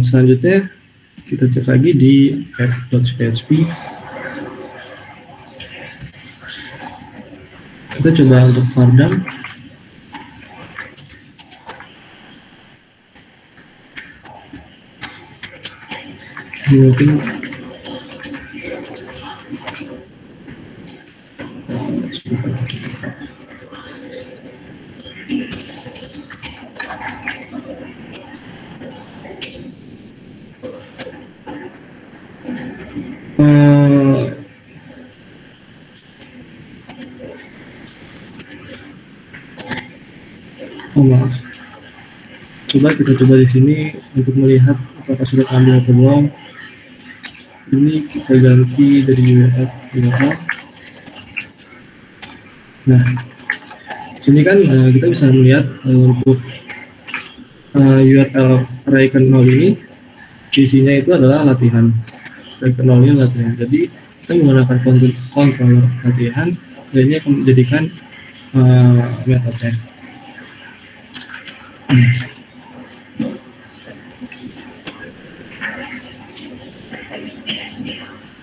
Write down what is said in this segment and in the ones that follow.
Selanjutnya kita cek lagi di app.php. Kita coba untuk Vardam. Mungkin maaf. Coba kita coba di sini untuk melihat apakah sudah ambil atau belum. Ini kita ganti dari URL. Nah, sini kan kita bisa melihat untuk URL Raycon 0 ini isinya itu adalah latihan. Raycon 0 ini latihan. Jadi kita menggunakan controller latihan dan ini akan menjadikan metodenya.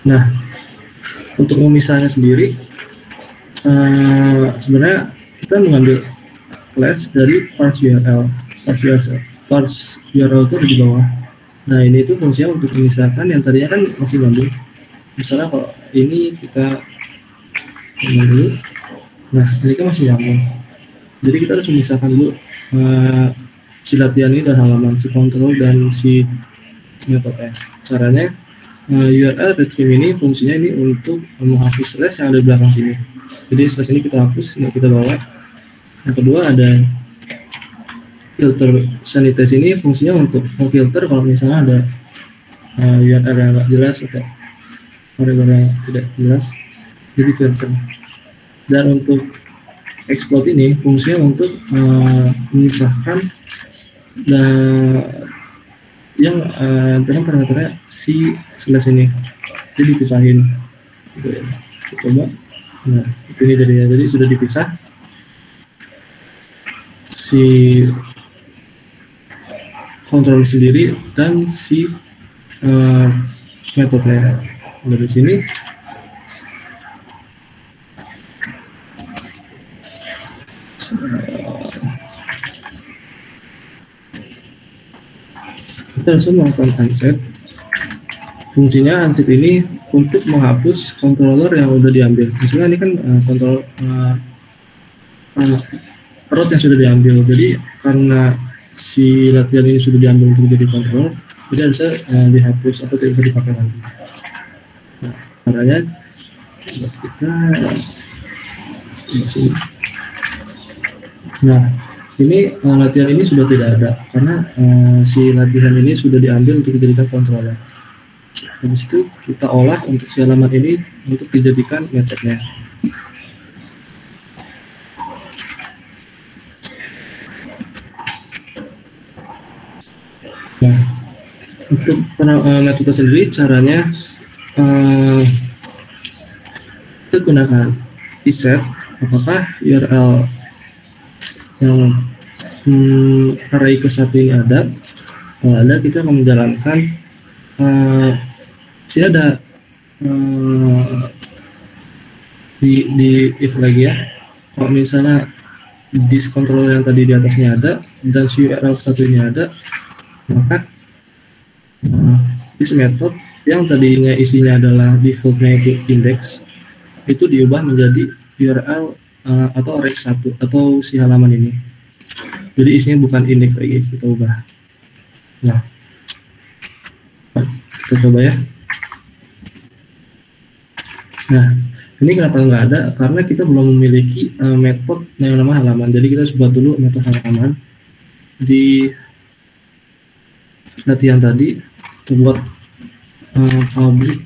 Nah, untuk memisahnya sendiri, sebenarnya kita mengambil class dari parse URL. Parse URL itu di bawah. Nah, ini itu fungsinya untuk memisahkan yang tadinya kan masih nyambung. Misalnya kalau ini kita dulu, nah ini kan masih nyambung. Jadi kita harus memisahkan dulu si latihan ini dan halaman, si kontrol dan si metode. Caranya URL retrieve ini fungsinya ini untuk menghapus slash yang ada di belakang sini. Jadi slash ini kita hapus, nggak kita bawa. Yang kedua ada filter sanitize ini fungsinya untuk memfilter kalau misalnya ada URL yang nggak jelas atau URL yang tidak jelas, jadi filter. Dan untuk exploit ini fungsinya untuk memisahkan yang parameternya si slash ini, jadi dipisahin. Coba, nah ini jadi sudah dipisah si kontrol sendiri dan si metodenya. Dari sini kita langsung melakukan unset. Fungsinya unset ini untuk menghapus controller yang udah diambil. Misalnya ini kan kontrol root yang sudah diambil. Jadi karena si latihan ini sudah diambil untuk jadi controller, jadi harusnya dihapus atau tidak bisa dipakai lagi. Nah, caranya kita nah ini latihan ini sudah tidak ada karena si latihan ini sudah diambil untuk dijadikan controller. Habis itu kita olah untuk si halaman ini untuk dijadikan metodenya. Nah, untuk metode sendiri caranya kita gunakan iset apakah URL yang array ke-1 ini ada. Kalau ada, kita akan menjalankan sini ada di if lagi ya. Kalau misalnya disk controller yang tadi di atasnya ada dan si URL satu ini ada, maka this method yang tadinya isinya adalah defaultnya itu index itu diubah menjadi URL atau array 1 atau si halaman ini. Jadi isinya bukan index lagi, kita ubah. Nah, kita coba ya. Nah, ini kenapa nggak ada? Karena kita belum memiliki metode yang namanya halaman. Jadi kita buat dulu metode halaman di latihan tadi. Kita buat public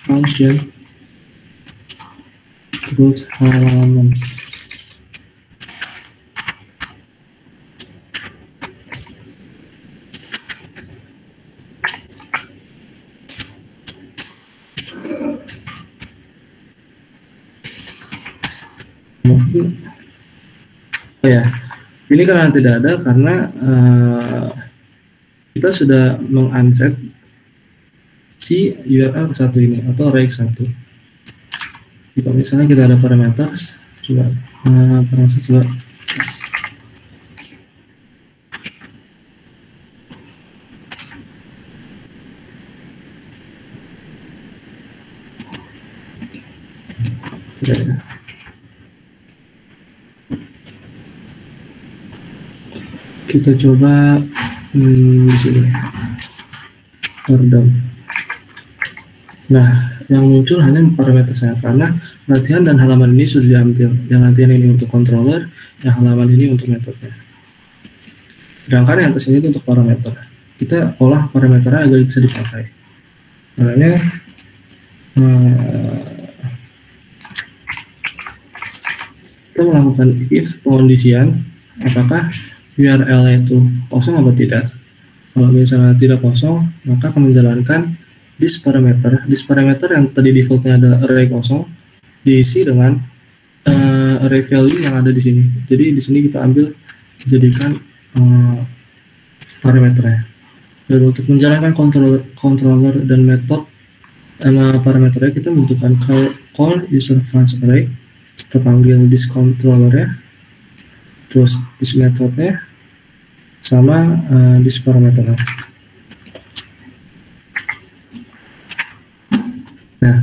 function terus halaman. Oh ya, ini karena tidak ada karena kita sudah mengunset si URL satu ini atau array 1. Jika misalnya kita ada parameter, coba parameter coba kita coba di sini down. Nah, yang muncul hanya parameter saya karena latihan dan halaman ini sudah diambil. Yang latihan ini untuk controller, yang halaman ini untuk metodenya. Sedangkan yang atas ini untuk parameter. Kita olah parameternya agar bisa dipakai. Caranya kita melakukan if pengondisian apakah URL itu kosong atau tidak. Kalau misalnya tidak kosong, maka akan menjalankan this parameter. This parameter yang tadi defaultnya ada array kosong diisi dengan array value yang ada di sini. Jadi di sini kita ambil jadikan parameternya. Dan untuk menjalankan controller dan method parameternya kita membutuhkan call user funds array, terpanggil this controller ya, terus this methodnya sama this parameternya. Nah,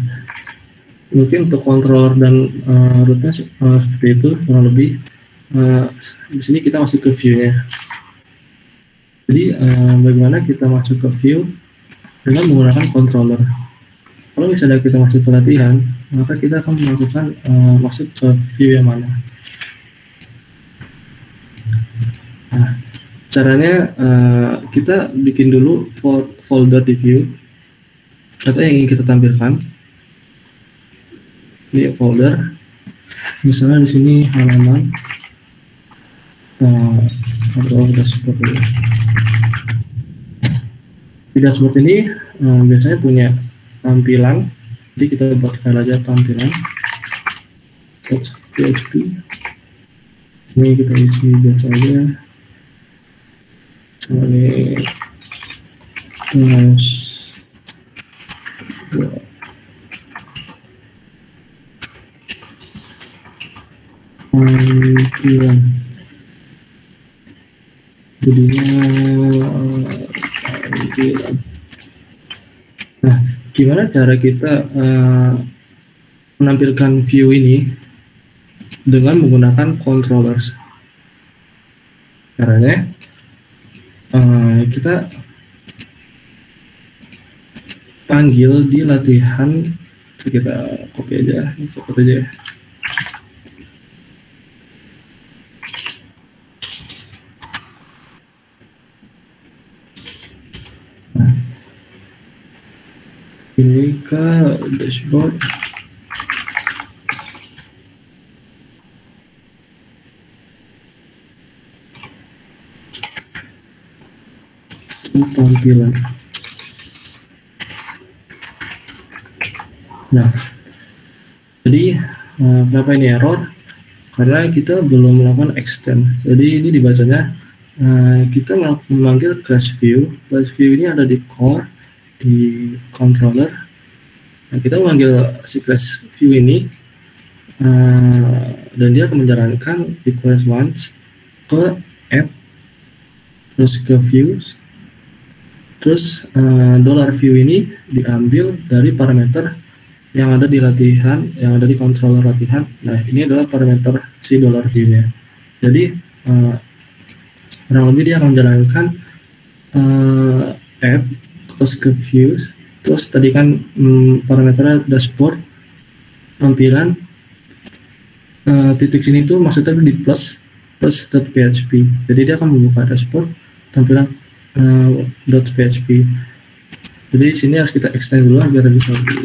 mungkin untuk controller dan rootnya seperti itu kurang lebih. Di sini kita masuk ke view-nya. Jadi bagaimana kita masuk ke view dengan menggunakan controller. Kalau misalnya kita masuk ke latihan, maka kita akan melakukan masuk ke view yang mana. Nah, caranya kita bikin dulu folder di view atau yang ingin kita tampilkan. Ini folder, misalnya di sini halaman atau dashboard dulu. Di dashboard ini biasanya punya tampilan, jadi kita buat file aja tampilan .php. Ini kita isi biasa aja. Ini tampilan jadinya tampilan. Nah, gimana cara kita menampilkan view ini dengan menggunakan controllers? Caranya kita panggil di latihan, kita copy aja, cepet aja ya. Ini ke dashboard, tampilan. Nah, jadi kenapa ini error? Karena kita belum melakukan extend. Jadi ini dibacanya kita memanggil class view. Class view ini ada di core, di controller. Nah, kita memanggil si class view ini dan dia akan menjalankan request once ke add, terus ke views, terus $view ini diambil dari parameter yang ada di latihan, yang ada di controller latihan. Nah, ini adalah parameter si $view-nya. Jadi kurang lebih dia akan menjalankan add, terus ke views, terus tadi kan parameternya dashboard, tampilan, titik sini tuh maksudnya di plus .php. Jadi dia akan membuka dashboard, tampilan .php. Jadi sini harus kita extend dulu agar bisa di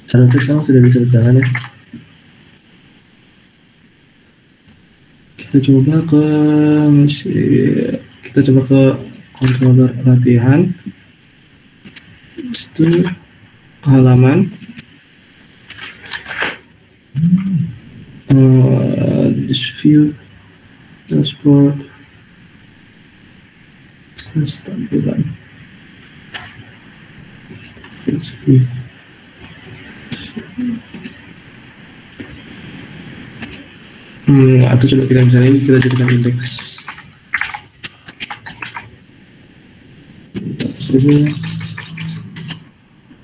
cara itu sekarang sudah bisa berjalan ya. Kita coba ke controller latihan, itu ke halaman this view, dashboard, tampilan. Atau coba kita misalnya ini kita jadikan indeks.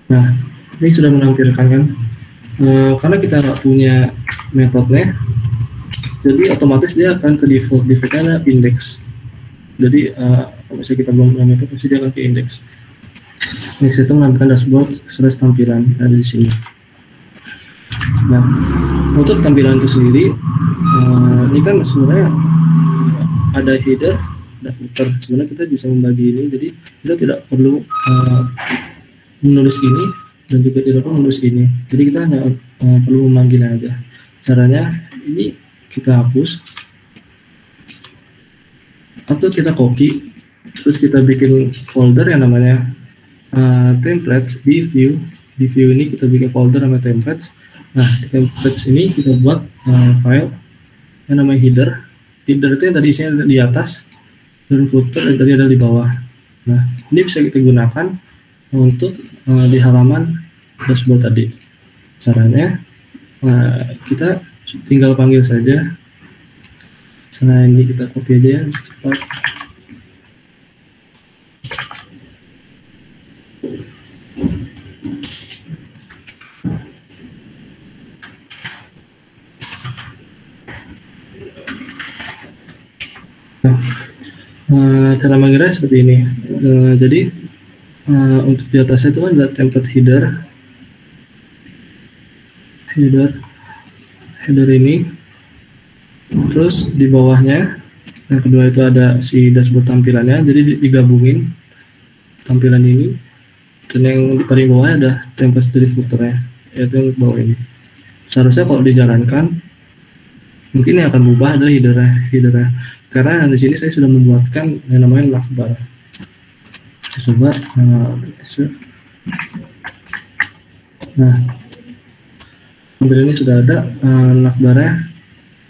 Nah, ini sudah menampilkan kan? Karena kita nggak punya metodenya, jadi otomatis dia akan ke default-nya index. Jadi kalau misalnya kita belum punya metode, pasti dia akan ke index. Next itu menampilkan dashboard slash tampilan ada di sini. Nah, untuk tampilan itu sendiri, ini kan sebenarnya ada header, ada footer. Sebenarnya kita bisa membagi ini, jadi kita tidak perlu menulis ini dan juga tidak perlu menulis ini. Jadi kita hanya perlu memanggil aja. Caranya ini kita hapus atau kita copy, terus kita bikin folder yang namanya templates di view. Di view ini kita bikin folder namanya templates. Nah, di templates ini kita buat file yang namanya header. Header itu yang tadi isinya ada di atas, dan footer yang tadi ada di bawah. Nah, ini bisa kita gunakan untuk di halaman dashboard tadi. Caranya kita tinggal panggil saja. Nah, ini kita copy aja ya, cepat. Cara manggilnya seperti ini. Jadi untuk di atasnya itu kan ada template header ini, terus di bawahnya yang kedua itu ada si dashboard tampilannya, jadi digabungin tampilan ini, dan yang di paling bawahnya ada template dari footernya, yaitu yang di bawah ini. Seharusnya kalau dijalankan mungkin yang akan berubah adalah headernya. Karena di sini saya sudah membuatkan yang namanya navbar. Coba nah, ambil ini sudah ada navbarnya.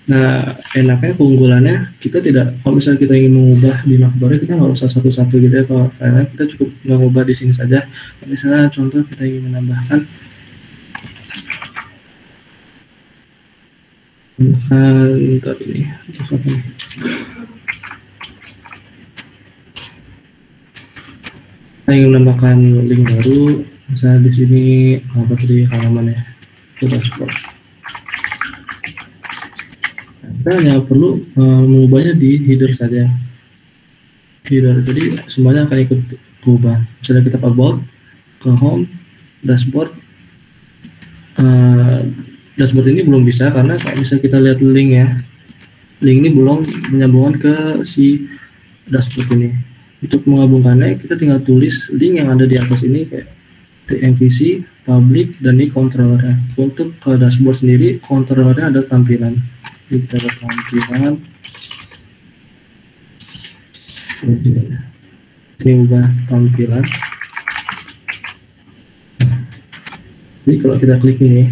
Nah, enaknya keunggulannya kita tidak, kalau misalnya kita ingin mengubah di navbarnya, kita nggak usah satu-satu gitu ya. Kalau filenya kita cukup mengubah di sini saja. Misalnya contoh kita ingin menambahkan ini. Saya ingin menambahkan link baru, misalnya di sini apa tadi halaman ya, itu dashboard. Kita hanya perlu mengubahnya di header saja. Header, jadi semuanya akan ikut berubah. Misalnya kita ke about, ke home, dashboard. Dashboard ini belum bisa karena kalau misalnya kita lihat link ya, link ini belum menyambungkan ke si dashboard ini. Untuk menggabungkannya kita tinggal tulis link yang ada di atas ini kayak MVC, public, dan ini controllernya. Untuk ke dashboard sendiri, controllernya ada tampilan. Jadi kita ada tampilan. Ini ubah tampilan. Jadi kalau kita klik ini,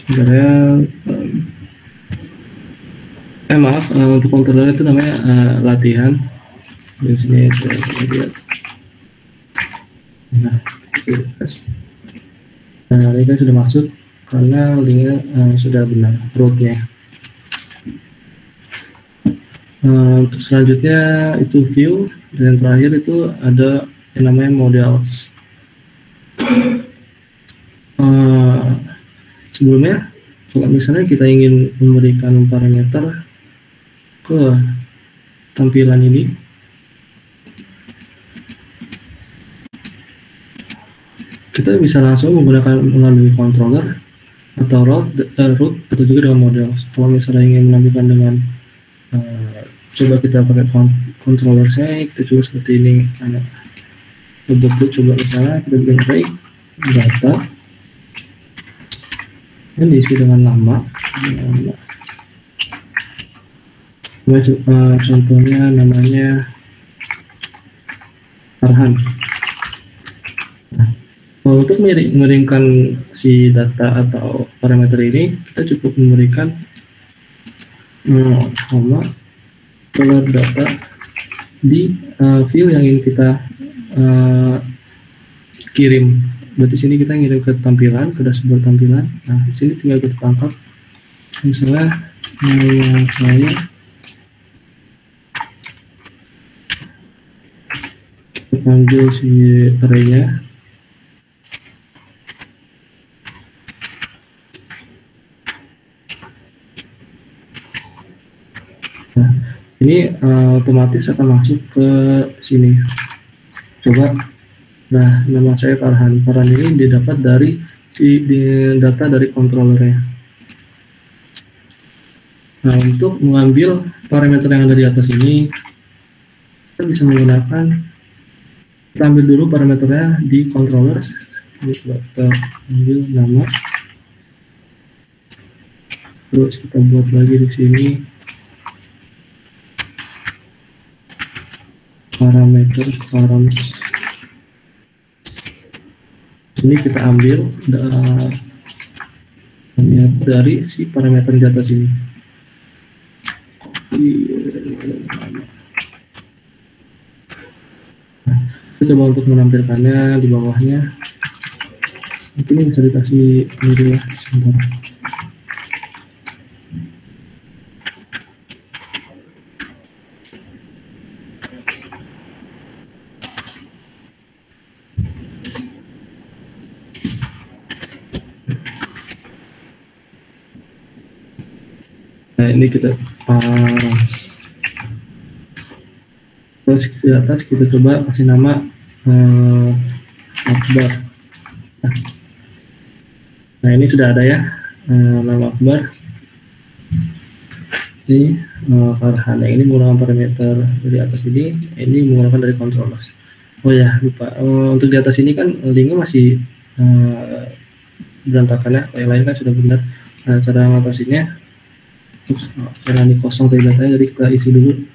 sebenarnya maaf, untuk controller itu namanya latihan. Di sini saya lihat. Nah, ini kan sudah masuk karena linknya sudah benar, rootnya. Untuk selanjutnya itu view, dan yang terakhir itu ada yang namanya models. Sebelumnya, kalau misalnya kita ingin memberikan parameter ke tampilan ini, kita bisa langsung menggunakan melalui controller atau root atau juga dengan model. Kalau misalnya ingin menampilkan dengan coba kita pakai controller saya, kita coba seperti ini. Coba misalnya kita bikin array data dan diisi dengan nama. Contohnya namanya Farhan. Nah, Untuk mengirimkan si data atau parameter ini, kita cukup memberikan koma color data di view yang ingin kita kirim. Berarti sini kita ngirim ke tampilan, ke dashboard tampilan. Nah, di sini tinggal kita tangkap. Misalnya saya panggil si array-nya. Nah, ini otomatis akan masuk ke sini. Coba. Nah, nama saya Farhan. Farhan ini didapat dari data dari controllernya. Nah, untuk mengambil parameter yang ada di atas ini, kita bisa menggunakan, kita ambil dulu parameternya di controller. Kita ambil nama, terus kita buat lagi di sini parameter. Ini kita ambil dari si parameter di atas ini. Nah, kita coba untuk menampilkannya di bawahnya. Mungkin bisa dikasih ini ya, sebentar. Nah, ini kita paras. Terus di atas kita coba kasih nama Akbar. Nah, ini sudah ada ya, nama Akbar. Ini Farhan. Yang ini menggunakan parameter dari atas ini menggunakan dari controller. Oh ya, lupa. Untuk di atas ini kan linknya masih berantakan ya. Yang lain kan sudah benar. Nah, cara mengatasinya, karena ini kosong tadi datanya, jadi kita isi dulu.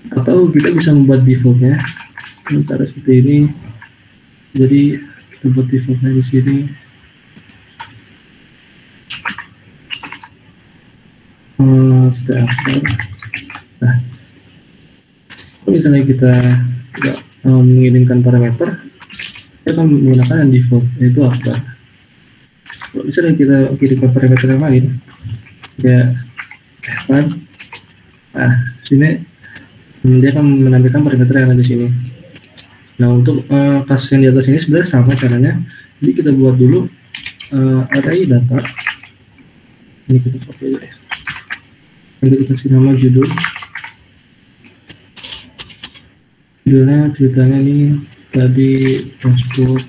Atau kita bisa membuat defaultnya dengan cara seperti ini. Jadi kita buat defaultnya di sini. Sudah aktif. Nah, kalau misalnya kita tidak mengirimkan parameter, kita akan menggunakan yang default, yaitu akbar. Kalau misalnya kita kirimkan parameter yang lain, ya F1, nah sini dia akan menampilkan parameter yang ada di sini. Nah, untuk kasus yang di atas ini sebenarnya sama caranya. Jadi kita buat dulu array data. Ini kita copy aja ya. Nanti kita kasih nama judul. Judulnya ceritanya nih tadi dashboard.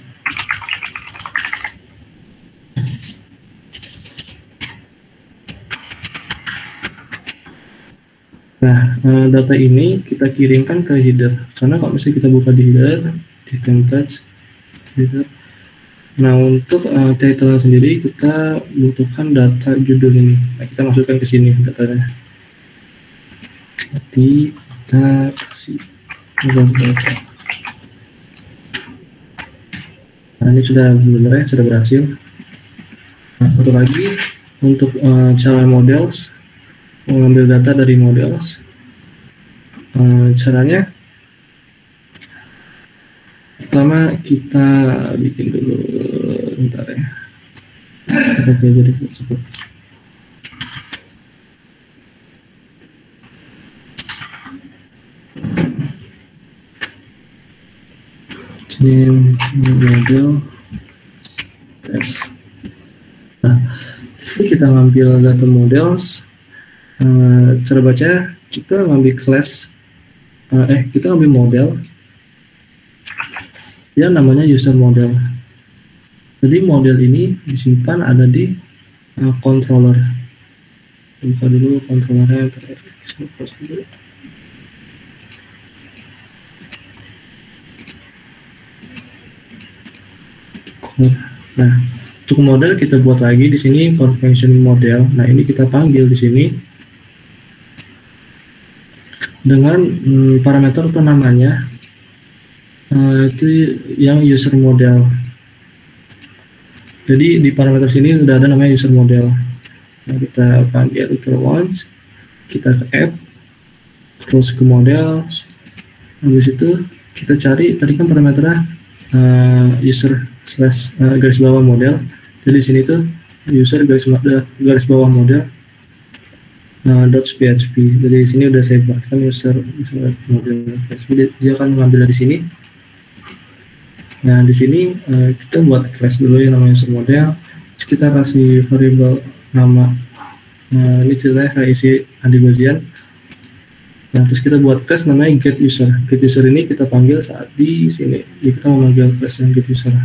Nah, data ini kita kirimkan ke header. Karena kalau misalnya kita buka di header, di template header. Nah, untuk title sendiri kita butuhkan data judul ini. Nah, kita masukkan ke sini datanya. Jadi kita kasih data. Nah, ini sudah benar ya, sudah berhasil. Nah, satu lagi untuk cara models, mengambil data dari models, caranya pertama kita bikin dulu, bentar ya, kita pakai jadi seperti ini model tes. Nah, ini kita ngambil data models. Cara baca, kita ngambil class, kita ngambil model yang namanya user model. Jadi model ini disimpan ada di controller. Buka dulu controllernya. Nah, untuk model kita buat lagi di sini convention model. Nah, ini kita panggil di sini dengan parameter atau namanya Itu yang user model. Jadi di parameter sini udah ada namanya user model. Nah, kita panggil ke launch, kita ke app, terus ke model, habis itu kita cari tadi kan parameternya user slash garis bawah model. Jadi di sini tuh user garis bawah model .php. Jadi di sini udah saya buatkan user model PHP. Dia akan mengambil dari sini. Nah di sini kita buat class dulu yang namanya user model. Terus kita kasih variable nama. Ini ceritanya saya isi Andi Gozian. Nah terus kita buat class namanya get user. Get user ini kita panggil saat di sini. Jadi kita memanggil class yang get user.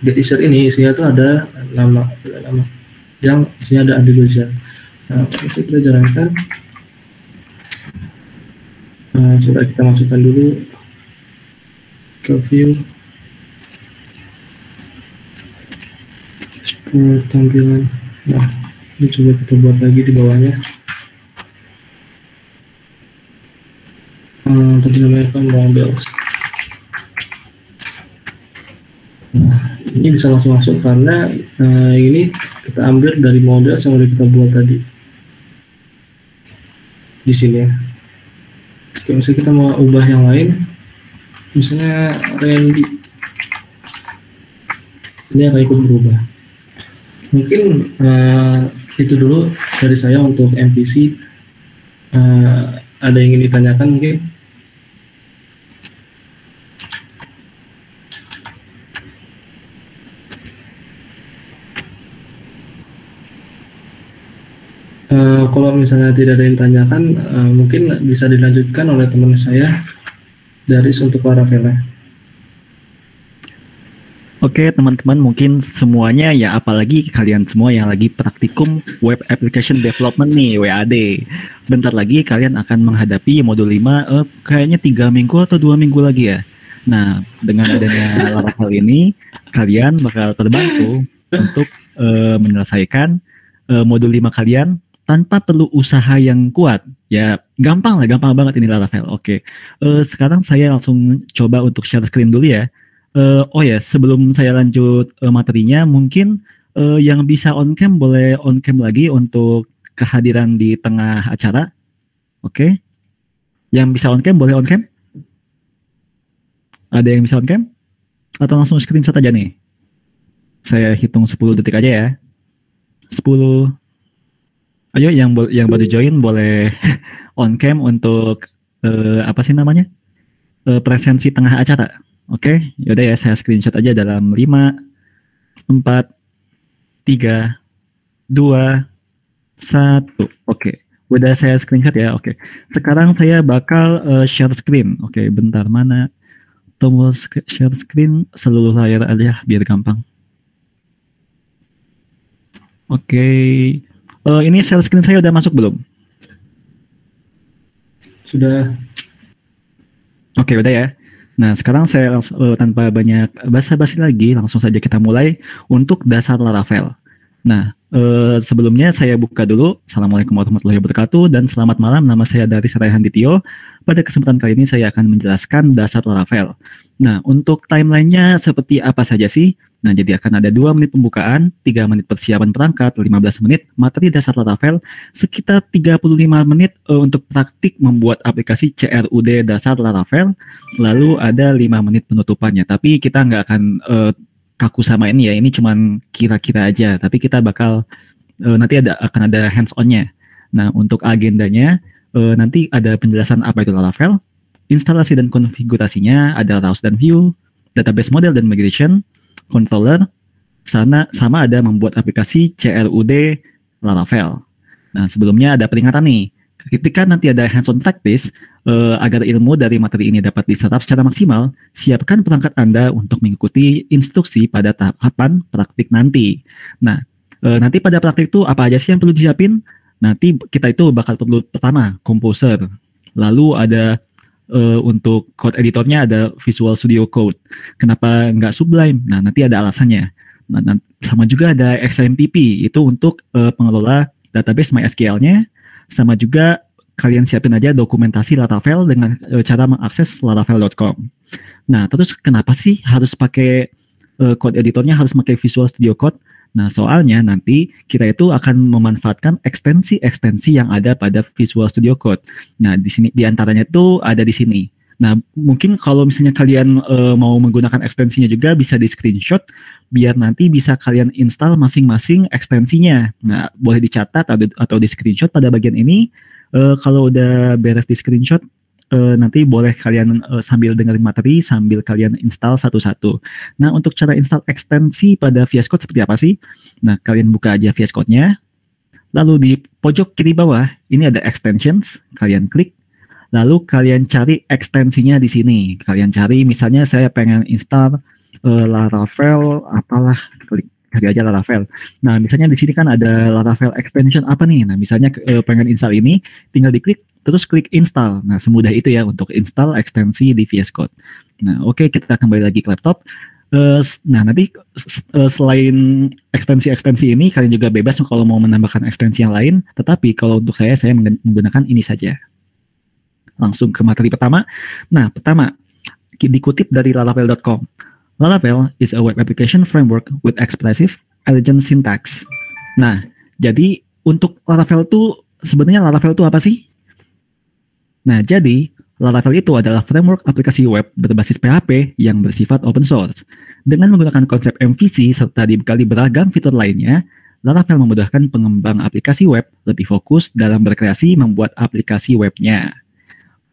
Get user ini isinya tuh ada nama yang isinya ada Andi Gozian. Nah itu kita jalankan. Coba kita masukkan dulu ke view. Tampilan. Nah, ini coba kita buat lagi di bawahnya. Tadi namanya kan models. Nah, ini bisa langsung masuk karena ini kita ambil dari model yang udah kita buat tadi di sini ya. Kalau misalnya kita mau ubah yang lain, misalnya Randy, ini akan ikut berubah. Mungkin itu dulu dari saya untuk MVC. Ada yang ingin ditanyakan mungkin? Kalau misalnya tidak ada yang ditanyakan, mungkin bisa dilanjutkan oleh teman saya dari untuk Laravel. Oke teman-teman, mungkin semuanya ya, apalagi kalian semua yang lagi praktikum Web Application Development nih, WAD. Bentar lagi kalian akan menghadapi modul 5, kayaknya 3 minggu atau 2 minggu lagi ya. Nah, dengan adanya Laravel ini, kalian bakal terbantu untuk menyelesaikan modul 5 kalian tanpa perlu usaha yang kuat. Ya, gampang banget ini Laravel. Oke, sekarang saya langsung coba untuk share screen dulu ya. Oh ya, sebelum saya lanjut materinya, mungkin yang bisa on cam boleh on cam lagi untuk kehadiran di tengah acara. Oke. Yang bisa on cam boleh on cam? Ada yang bisa on cam? Atau langsung screenshot aja nih? Saya hitung 10 detik aja ya. 10. Ayo yang baru join boleh on cam untuk apa sih namanya? Presensi tengah acara. Oke, yaudah ya, saya screenshot aja dalam 5, 4, 3, 2, 1. Oke, udah saya screenshot ya. Oke, sekarang saya bakal share screen. Oke, bentar, mana tombol share screen? Seluruh layar aja biar gampang. Oke, ini share screen saya udah masuk belum? Sudah. Oke, udah ya. Nah, sekarang saya tanpa banyak basa-basi lagi, langsung saja kita mulai untuk dasar Laravel. Nah, sebelumnya saya buka dulu. Assalamualaikum warahmatullahi wabarakatuh dan selamat malam. Nama saya Daris Raihan Ditio. Pada kesempatan kali ini saya akan menjelaskan dasar Laravel. Nah, untuk timelinenya seperti apa saja sih? Nah, jadi akan ada 2 menit pembukaan, 3 menit persiapan perangkat, 15 menit materi dasar Laravel, sekitar 35 menit untuk praktik membuat aplikasi CRUD dasar Laravel, lalu ada 5 menit penutupannya. Tapi kita nggak akan kaku sama ini ya, ini cuman kira-kira aja, tapi kita bakal nanti akan ada hands-on-nya. Nah, untuk agendanya, nanti ada penjelasan apa itu Laravel, instalasi dan konfigurasinya, ada Raws dan View, database model dan migration, controller, sama ada membuat aplikasi CRUD Laravel. Nah, sebelumnya ada peringatan nih. Ketika nanti ada hands-on practice, agar ilmu dari materi ini dapat diserap secara maksimal, siapkan perangkat Anda untuk mengikuti instruksi pada tahapan praktik nanti. Nah, nanti pada praktik itu apa aja sih yang perlu disiapin? Nanti kita itu bakal perlu pertama, Composer. Lalu ada untuk code editornya ada Visual Studio Code. Kenapa nggak Sublime? Nah, nanti ada alasannya. Nah, sama juga ada XMPP, itu untuk pengelola database MySQL-nya. Sama juga kalian siapin aja dokumentasi Laravel dengan cara mengakses laravel.com. Nah, terus kenapa sih harus pakai code editornya harus pakai Visual Studio Code? Nah, soalnya nanti kita itu akan memanfaatkan ekstensi-ekstensi yang ada pada Visual Studio Code. Nah, di sini di antaranya itu ada di sini. Nah, mungkin kalau misalnya kalian mau menggunakan ekstensinya juga bisa di screenshot biar nanti bisa kalian install masing-masing ekstensinya. Nah, boleh dicatat atau di screenshot pada bagian ini. Kalau udah beres di screenshot, nanti boleh kalian sambil dengerin materi sambil kalian install satu-satu. Nah, untuk cara install ekstensi pada VS Code seperti apa sih? Nah, kalian buka aja VS Code-nya. Lalu di pojok kiri bawah ini ada extensions, kalian klik. Lalu kalian cari ekstensinya di sini. Kalian cari misalnya saya pengen install Laravel apalah, klik cari aja Laravel. Nah, misalnya di sini kan ada Laravel extension apa nih? Nah, misalnya pengen install ini, tinggal diklik terus klik install. Nah, semudah itu ya untuk install ekstensi di VS Code. Nah, oke, kita kembali lagi ke laptop. Nah, nanti selain ekstensi-ekstensi ini, kalian juga bebas kalau mau menambahkan ekstensi yang lain. Tetapi kalau untuk saya menggunakan ini saja. Langsung ke materi pertama. Nah, pertama, dikutip dari laravel.com. Laravel is a web application framework with expressive, elegant syntax. Nah, jadi untuk Laravel itu, sebenarnya Laravel itu apa sih? Nah, jadi Laravel itu adalah framework aplikasi web berbasis PHP yang bersifat open source. Dengan menggunakan konsep MVC serta dibekali beragam fitur lainnya, Laravel memudahkan pengembang aplikasi web lebih fokus dalam berkreasi membuat aplikasi webnya.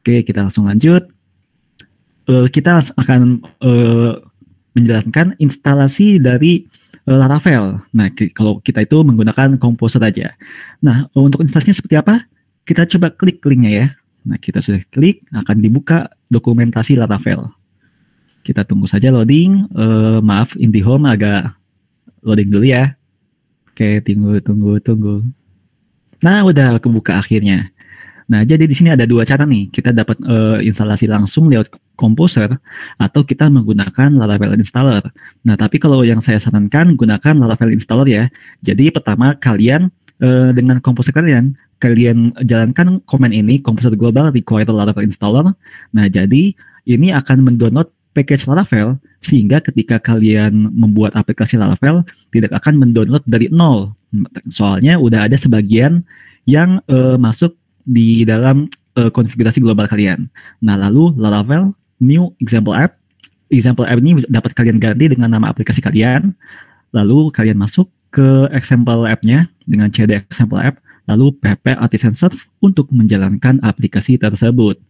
Oke, kita langsung lanjut. Kita akan menjelaskan instalasi dari Laravel. Nah, kalau kita itu menggunakan Composer aja. Nah, untuk instalasinya seperti apa? Kita coba klik linknya ya. Nah, kita sudah klik, akan dibuka dokumentasi Laravel. Kita tunggu saja loading. Maaf, IndiHome agak loading dulu ya. Oke, tunggu. Nah, udah kebuka akhirnya. Nah, jadi di sini ada dua cara nih. Kita dapat instalasi langsung lewat Composer atau kita menggunakan Laravel Installer. Nah, tapi kalau yang saya sarankan gunakan Laravel Installer ya. Jadi pertama kalian dengan Composer kalian jalankan command ini, Composer Global Require Laravel Installer. Nah, jadi ini akan mendownload package Laravel sehingga ketika kalian membuat aplikasi Laravel tidak akan mendownload dari nol. Soalnya udah ada sebagian yang masuk di dalam konfigurasi global kalian. Nah, lalu Laravel New Example App. Example App ini dapat kalian ganti dengan nama aplikasi kalian. Lalu kalian masuk ke example app-nya dengan cd example app, lalu pp artisan serve untuk menjalankan aplikasi tersebut.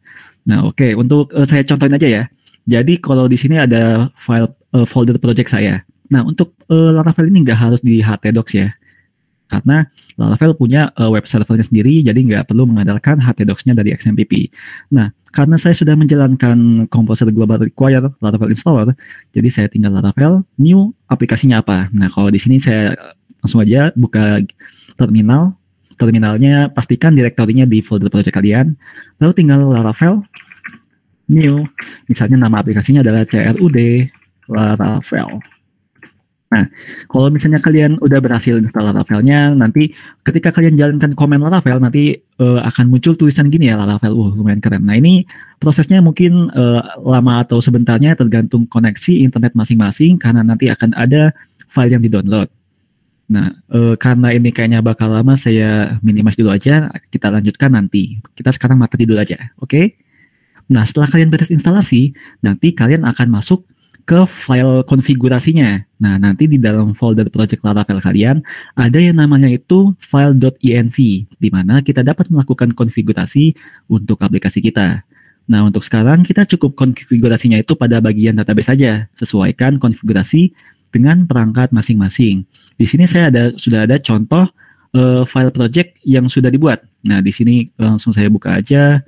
Nah, oke, untuk saya contohin aja ya. Jadi kalau di sini ada file folder project saya. Nah, untuk Laravel ini nggak harus di htdocs ya. Karena Laravel punya web servernya sendiri, jadi nggak perlu mengandalkan htdocs-nya dari XMPP. Nah, karena saya sudah menjalankan Composer Global Require Laravel Installer, jadi saya tinggal Laravel, new aplikasinya apa. Nah, kalau di sini saya langsung aja buka terminal. Terminalnya pastikan direktorinya di folder project kalian. Lalu tinggal Laravel, new. Misalnya nama aplikasinya adalah CRUD Laravel. Nah, kalau misalnya kalian udah berhasil install Laravelnya, nanti ketika kalian jalankan command Laravel, nanti akan muncul tulisan gini ya, Laravel, lumayan keren. Nah, ini prosesnya mungkin lama atau sebentarnya tergantung koneksi internet masing-masing, karena nanti akan ada file yang di-download. Nah, karena ini kayaknya bakal lama, saya minimize dulu aja, kita lanjutkan nanti. Kita sekarang materi dulu aja, oke? Nah, setelah kalian beres instalasi, nanti kalian akan masuk ke file konfigurasinya. Nah, nanti di dalam folder project Laravel kalian ada yang namanya itu file.env, di mana kita dapat melakukan konfigurasi untuk aplikasi kita. Nah, untuk sekarang kita cukup konfigurasinya itu pada bagian database saja, sesuaikan konfigurasi dengan perangkat masing-masing. Di sini saya sudah ada contoh file project yang sudah dibuat. Nah, di sini langsung saya buka aja.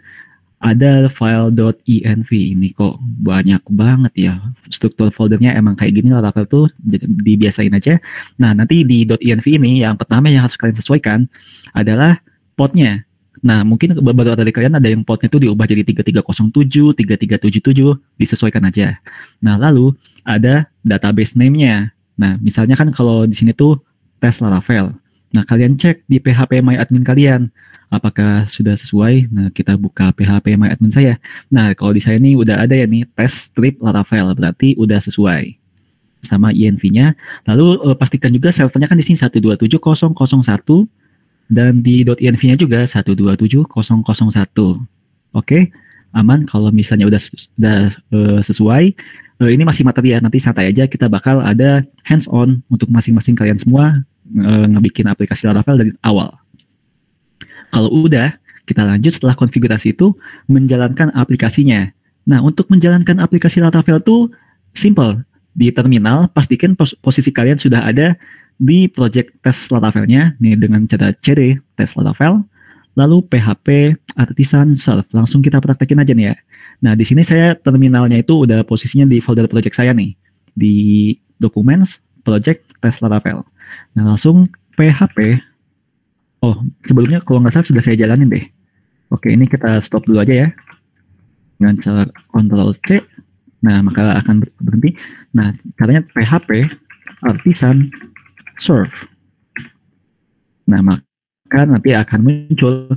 Ada file.env, ini kok banyak banget ya. Struktur foldernya emang kayak gini, Laravel tuh dibiasain aja. Nah, nanti di .env ini yang pertama yang harus kalian sesuaikan adalah portnya. Nah, mungkin beberapa dari kalian ada yang portnya itu diubah jadi 3307, 3377, disesuaikan aja. Nah, lalu ada database name-nya. Nah, misalnya kan kalau di sini tuh tes Laravel. Nah, kalian cek di PHP My Admin kalian. apakah sudah sesuai. Nah, kita buka PHP My Admin saya. Nah, kalau di saya ini udah ada ya nih test strip Laravel, berarti udah sesuai sama INV-nya. Lalu pastikan juga servernya kan di sini 127.0.0.1 dan di .env-nya juga 127.0.0.1. Oke, aman. Kalau misalnya udah sesuai, ini masih materi ya. Nanti santai aja, kita bakal ada hands-on untuk masing-masing kalian semua ngebikin aplikasi Laravel dari awal. Kalau udah, kita lanjut setelah konfigurasi itu menjalankan aplikasinya. Nah, untuk menjalankan aplikasi Laravel itu simple. Di terminal, pastikan posisi kalian sudah ada di project test Laravelnya. Nih dengan cara cd test Laravel, lalu php artisan serve. Langsung kita praktekin aja nih ya. Nah, di sini saya terminalnya itu udah posisinya di folder project saya nih. Di documents, project test Laravel. Nah, langsung php. Oh, sebelumnya kalau nggak salah sudah saya jalanin deh. Oke, ini kita stop dulu aja ya. Dengan cara Ctrl C. Nah, maka akan berhenti. Nah, caranya php artisan serve. Nah, maka nanti akan muncul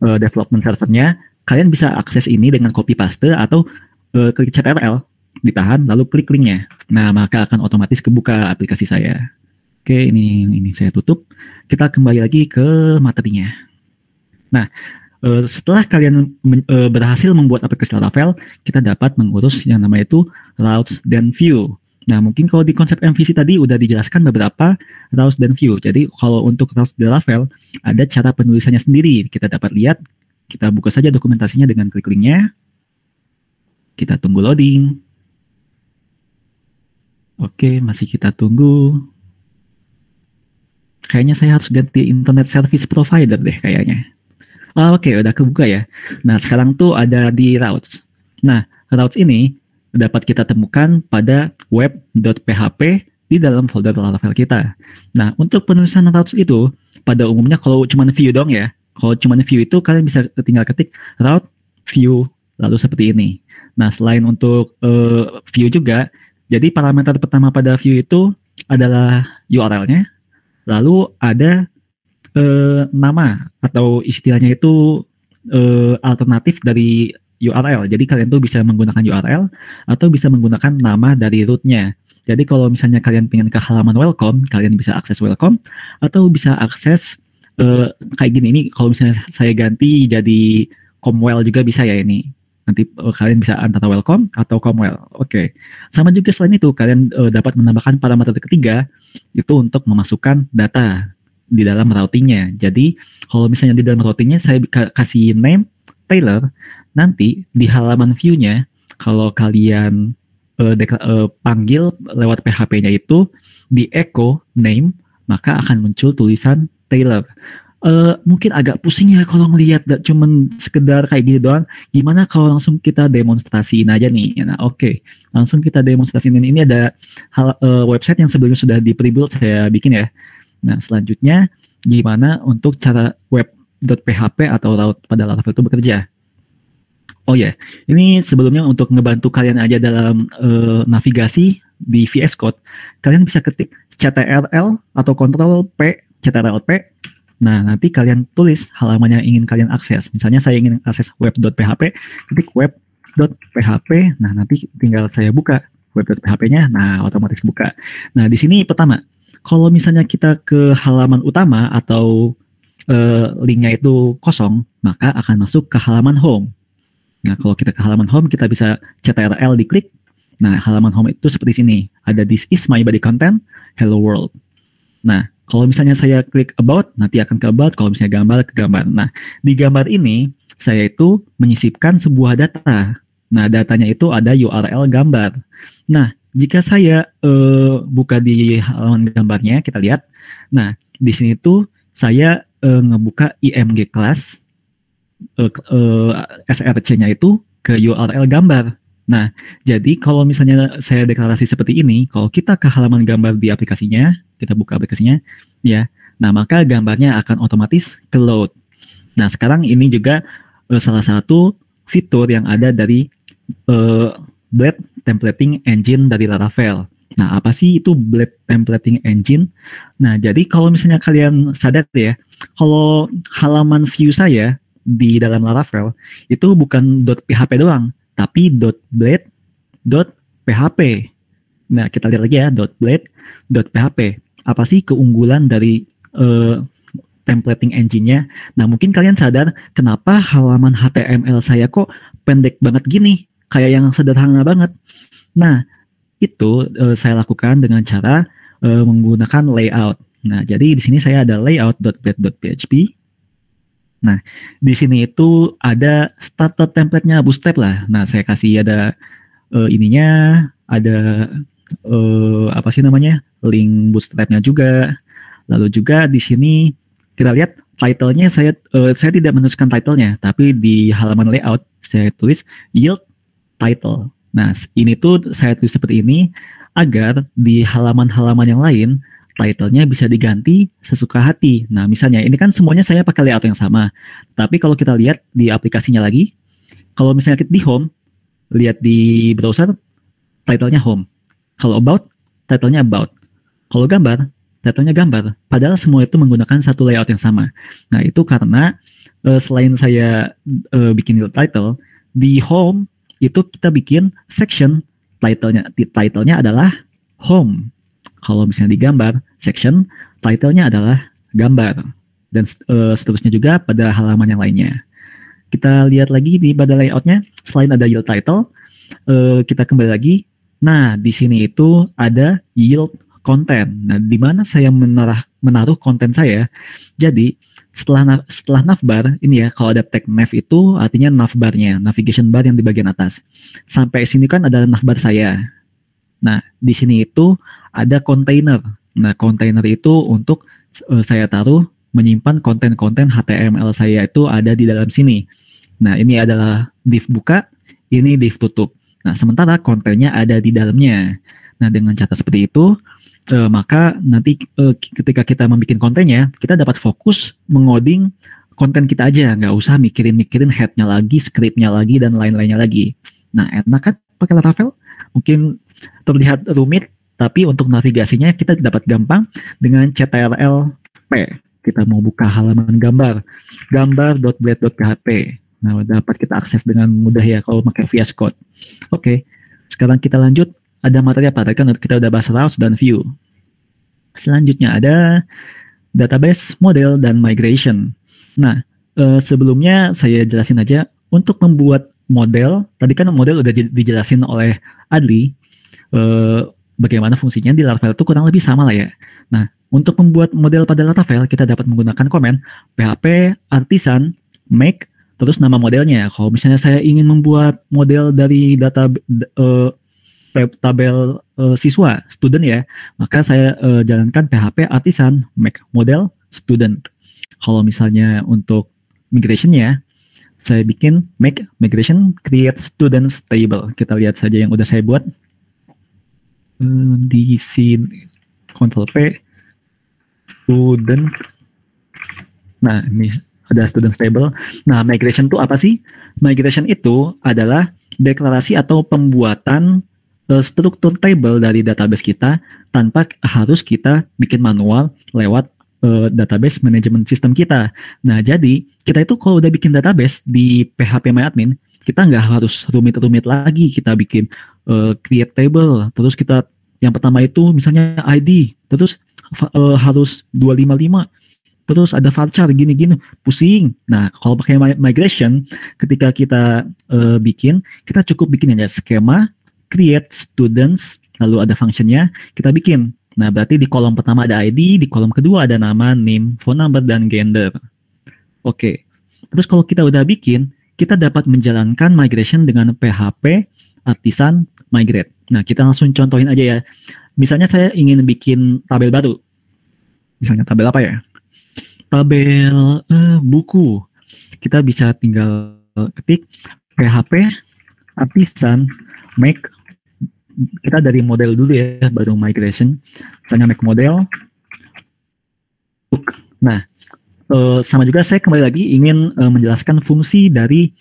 development servernya. Kalian bisa akses ini dengan copy paste atau klik CTRL, ditahan, lalu klik linknya. Nah, maka akan otomatis kebuka aplikasi saya. Oke, ini saya tutup. Kita kembali lagi ke materinya. Nah, setelah kalian berhasil membuat aplikasi Laravel, kita dapat mengurus yang namanya itu routes dan view. Nah, mungkin kalau di konsep MVC tadi udah dijelaskan beberapa routes dan view. Jadi, kalau untuk routes di Laravel, ada cara penulisannya sendiri. Kita dapat lihat, kita buka saja dokumentasinya dengan klik linknya. Kita tunggu loading. Oke, masih kita tunggu. Kayaknya saya harus ganti internet service provider deh kayaknya. Oke, udah kebuka ya. Nah, sekarang tuh ada di routes. Nah, routes ini dapat kita temukan pada web.php di dalam folder Laravel kita. Nah, untuk penulisan routes itu, pada umumnya kalau cuma view dong ya. Kalau cuma view itu, kalian bisa tinggal ketik route view, lalu seperti ini. Nah, selain untuk view juga, jadi parameter pertama pada view itu adalah URL-nya, lalu ada nama atau istilahnya itu alternatif dari URL. Jadi kalian tuh bisa menggunakan URL atau bisa menggunakan nama dari root-nya. Jadi kalau misalnya kalian pengen ke halaman welcome, kalian bisa akses welcome atau bisa akses kayak gini. Ini kalau misalnya saya ganti jadi comwell juga bisa ya ini. Nanti kalian bisa antara welcome atau comwell. Oke. Sama juga selain itu kalian dapat menambahkan parameter ketiga itu untuk memasukkan data di dalam routingnya. Jadi kalau misalnya di dalam routingnya saya kasih name Taylor, nanti di halaman view-nya kalau kalian panggil lewat PHP-nya itu di echo name, maka akan muncul tulisan Taylor. Mungkin agak pusing ya kalau ngelihat cuman sekedar kayak gini doang. Gimana kalau langsung kita demonstrasiin aja nih? Nah, oke. Langsung kita demonstrasiin ini. Ini ada website yang sebelumnya sudah di pre-build saya bikin ya. Nah, selanjutnya gimana untuk cara web.php atau route pada Laravel itu bekerja. Oh ya, ini sebelumnya untuk ngebantu kalian aja dalam navigasi di VS Code, kalian bisa ketik CTRL atau Ctrl P, CTRL P. Nah, nanti kalian tulis halaman yang ingin kalian akses. Misalnya saya ingin akses web.php, ketik web.php. Nah, nanti tinggal saya buka web.php-nya. Nah, otomatis buka. Nah, di sini pertama, kalau misalnya kita ke halaman utama atau linknya itu kosong, maka akan masuk ke halaman home. Nah, kalau kita ke halaman home, kita bisa CTRL diklik. Nah, halaman home itu seperti sini. Ada this is my body content, hello world. Nah, kalau misalnya saya klik about, nanti akan ke about. Kalau misalnya gambar, ke gambar. Nah, di gambar ini, saya itu menyisipkan sebuah data. Nah, datanya itu ada URL gambar. Nah, jika saya buka di halaman gambarnya, kita lihat. Nah, di sini tuh saya ngebuka img class, src-nya itu ke URL gambar. Nah, jadi kalau misalnya saya deklarasi seperti ini, kalau kita ke halaman gambar di aplikasinya, kita buka aplikasinya, ya. Nah, maka gambarnya akan otomatis ke load. Nah, sekarang ini juga salah satu fitur yang ada dari Blade Templating Engine dari Laravel. Nah, apa sih itu Blade Templating Engine? Nah, jadi kalau misalnya kalian sadar ya, kalau halaman view saya di dalam Laravel itu bukan .php doang, tapi .blade.php. Nah, kita lihat lagi ya, .blade.php. Apa sih keunggulan dari templating engine-nya? Nah, mungkin kalian sadar kenapa halaman HTML saya kok pendek banget gini, kayak yang sederhana banget. Nah, itu saya lakukan dengan cara menggunakan layout. Nah, jadi di sini saya ada layout.blade.php. Nah, di sini itu ada starter template-nya Bootstrap lah. Nah, saya kasih ada ininya, ada apa sih namanya, link Bootstrap-nya juga. Lalu juga di sini kita lihat title-nya saya tidak menuliskan title-nya, tapi di halaman layout saya tulis yield title. Nah, ini tuh saya tulis seperti ini agar di halaman-halaman yang lain title-nya bisa diganti sesuka hati. Nah, misalnya ini kan semuanya saya pakai layout yang sama. Tapi kalau kita lihat di aplikasinya lagi, kalau misalnya kita di home, lihat di browser, title-nya home. Kalau about, title-nya about. Kalau gambar, title-nya gambar. Padahal semua itu menggunakan satu layout yang sama. Nah, itu karena selain saya bikin title, di home itu kita bikin section, title-nya adalah home. Kalau misalnya di gambar, section, title-nya adalah gambar. Dan seterusnya juga pada halaman yang lainnya. Kita lihat lagi di pada layout-nya, selain ada yield title, kita kembali lagi. Nah, di sini itu ada yield content. Nah, di mana saya menaruh konten saya. Jadi, setelah navbar, ini ya, kalau ada tag nav itu artinya navbarnya, navigation bar yang di bagian atas. Sampai sini kan ada navbar saya. Nah, di sini itu ada container. Nah, container itu untuk saya taruh menyimpan konten-konten HTML saya itu ada di dalam sini. Nah, ini adalah div buka, ini div tutup. Nah, sementara kontennya ada di dalamnya. Nah, dengan cara seperti itu, maka nanti ketika kita membuat kontennya, kita dapat fokus mengoding konten kita aja, nggak usah mikirin headnya lagi, scriptnya lagi, dan lain-lainnya lagi. Nah, enak kan pakai Laravel? Mungkin terlihat rumit, tapi untuk navigasinya kita dapat gampang dengan ctrl-p. Kita mau buka halaman gambar.blade.php. Nah, dapat kita akses dengan mudah ya kalau pakai VS Code. Oke, sekarang kita lanjut. Ada materi apa? Tadi kan kita udah bahas routes dan view. Selanjutnya ada database, model, dan migration. Nah, sebelumnya saya jelasin aja untuk membuat model. Tadi kan model udah dijelasin oleh Adli. Bagaimana fungsinya di Laravel itu kurang lebih sama lah ya. Nah, untuk membuat model pada Laravel, kita dapat menggunakan komen php artisan make terus nama modelnya. Kalau misalnya saya ingin membuat model dari data tabel siswa, student ya, maka saya jalankan php artisan make model student. Kalau misalnya untuk migrationnya, saya bikin make migration create students table. Kita lihat saja yang udah saya buat. Di sini Ctrl P student. Nah, ini ada student table. Nah, migration itu apa sih? Migration itu adalah deklarasi atau pembuatan struktur table dari database kita tanpa harus kita bikin manual lewat database management system kita. Nah, jadi kita itu kalau udah bikin database di phpMyAdmin, kita nggak harus rumit-rumit lagi. Kita bikin create table, terus kita yang pertama itu misalnya ID, terus harus 255, terus ada varchar gini-gini, pusing. Nah, kalau pakai migration, ketika kita bikin, kita cukup bikin aja skema create students, lalu ada functionnya, kita bikin. Nah, berarti di kolom pertama ada ID, di kolom kedua ada nama, name, phone number, dan gender. Oke. Terus kalau kita udah bikin, kita dapat menjalankan migration dengan PHP artisan migrate. Nah, kita langsung contohin aja ya. Misalnya saya ingin bikin tabel baru. Misalnya tabel apa ya? Tabel buku. Kita bisa tinggal ketik PHP artisan make. Kita dari model dulu ya, baru migration. Misalnya make model book. Nah, sama juga saya kembali lagi ingin menjelaskan fungsi dari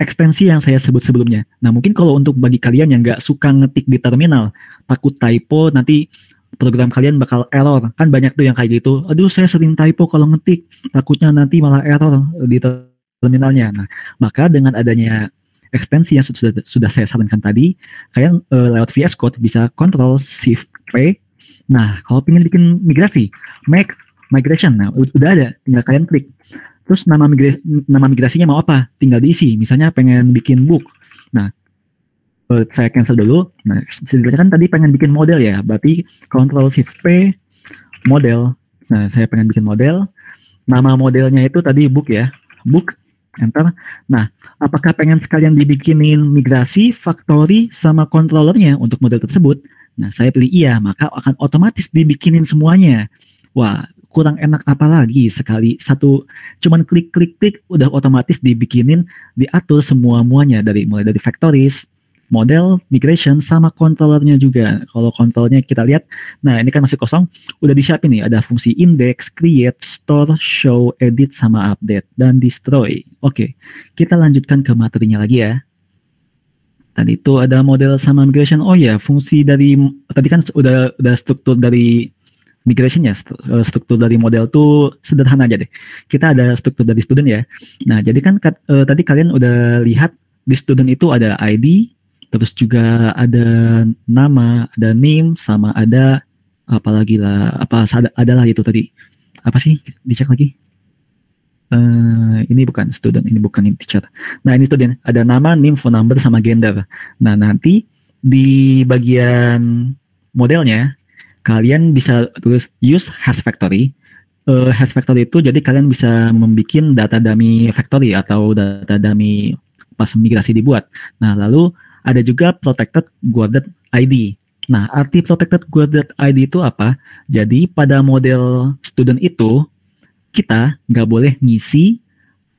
ekstensi yang saya sebut sebelumnya. Nah, mungkin kalau untuk bagi kalian yang nggak suka ngetik di terminal, takut typo, nanti program kalian bakal error. Kan banyak tuh yang kayak gitu. Aduh, saya sering typo kalau ngetik, takutnya nanti malah error di terminalnya. Nah, maka dengan adanya ekstensi yang sudah saya sarankan tadi, kalian lewat VS Code bisa Ctrl Shift P. Nah, kalau ingin bikin migrasi, make migration. Nah, udah ada, tinggal kalian klik. Terus nama migrasinya mau apa? Tinggal diisi. Misalnya pengen bikin book. Nah, saya cancel dulu. Nah, sebenarnya kan tadi pengen bikin model ya. Berarti Ctrl Shift P, model. Nah, saya pengen bikin model. Nama modelnya itu tadi book ya. Book, enter. Nah, apakah pengen sekalian dibikinin migrasi, factory, sama controllernya untuk model tersebut? Nah, saya pilih iya. Maka akan otomatis dibikinin semuanya. Wah, kurang enak apa lagi sekali satu cuman klik udah otomatis dibikinin, diatur semuanya mulai dari factories, model, migration, sama controllernya juga. Kalau controllernya kita lihat, nah ini kan masih kosong, udah disiapin nih, ada fungsi index, create, store, show, edit, sama update, dan destroy. Oke, kita lanjutkan ke materinya lagi ya. Tadi itu ada model sama migration. Oh ya, fungsi dari tadi kan udah struktur dari migration ya, struktur dari model tuh sederhana aja deh. Kita ada struktur dari student ya. Nah, jadi kan tadi kalian udah lihat di student itu ada ID, terus juga ada nama, ada name, sama ada apalagi lah, adalah itu tadi. Apa sih? Dicek lagi. Ini bukan student, ini bukan teacher. Nah, ini student, ada nama, name, phone number, sama gender. Nah, nanti di bagian modelnya kalian bisa tulis use hash factory. Hash factory itu jadi kalian bisa membuat data dummy factory atau data dummy pas migrasi dibuat. Nah, lalu ada juga protected guarded ID. Nah, arti protected guarded ID itu apa? Jadi pada model student itu kita nggak boleh ngisi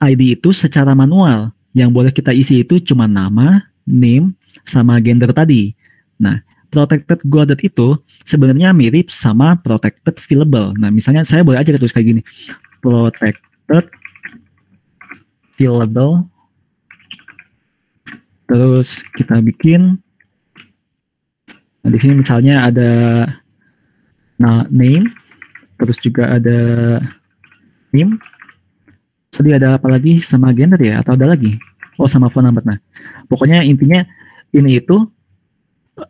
ID itu secara manual. Yang boleh kita isi itu cuma nama, name, sama gender tadi. Nah, protected guarded itu sebenarnya mirip sama protected fillable. Nah, misalnya saya boleh aja tulis kayak gini. Protected fillable. Terus kita bikin. Nah, di sini misalnya ada name, terus juga ada name. Tadi ada apa lagi sama gender ya? Atau ada lagi? Oh, sama phone number. Nah, pokoknya intinya ini itu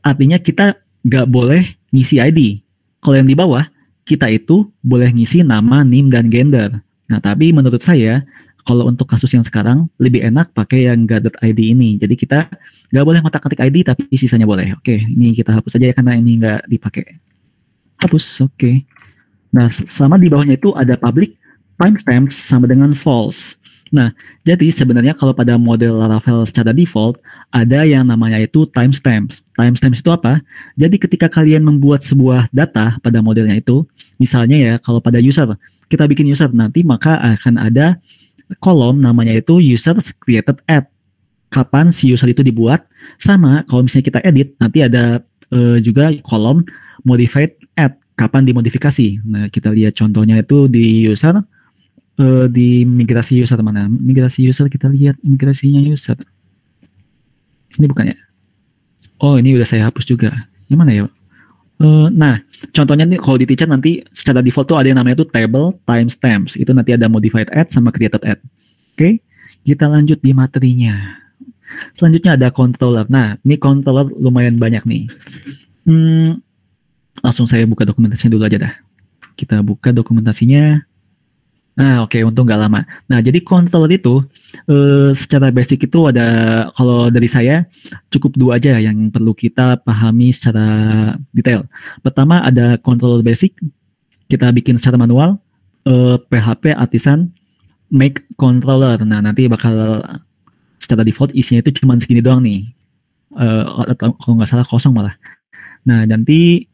artinya kita nggak boleh ngisi ID. Kalau yang di bawah, kita itu boleh ngisi nama, name, dan gender. Nah, tapi menurut saya, kalau untuk kasus yang sekarang, lebih enak pakai yang guarded ID ini. Jadi kita nggak boleh ngotak-ngatik ID, tapi sisanya boleh. Oke, ini kita hapus aja ya, karena ini nggak dipakai. Hapus, oke. Nah, sama di bawahnya itu ada public timestamps sama dengan false. Nah, jadi sebenarnya kalau pada model Laravel secara default, ada yang namanya itu timestamps. Timestamps itu apa? Jadi ketika kalian membuat sebuah data pada modelnya itu, misalnya ya, kalau pada user, kita bikin user nanti, maka akan ada kolom namanya itu users created at. Kapan si user itu dibuat, sama kalau misalnya kita edit, nanti ada juga kolom modified at. Kapan dimodifikasi. Nah, kita lihat contohnya itu di user, di migrasi user mana? Migrasi user, kita lihat migrasinya user. Ini bukan ya? Oh, ini udah saya hapus juga. Yang mana ya? Nah, contohnya nih kalau di teacher nanti secara default tuh ada yang namanya tuh table timestamps. Itu nanti ada modified at sama created at. Oke, kita lanjut di materinya. Selanjutnya ada controller. Nah, ini controller lumayan banyak nih. Langsung saya buka dokumentasinya dulu aja dah. Kita buka dokumentasinya. Nah, oke, untung nggak lama. Nah, jadi controller itu secara basic itu ada, kalau dari saya cukup dua aja yang perlu kita pahami secara detail. Pertama ada controller basic, kita bikin secara manual, PHP artisan make controller. Nah, nanti bakal secara default isinya itu cuma segini doang nih. Atau kalau nggak salah kosong malah. Nah, nanti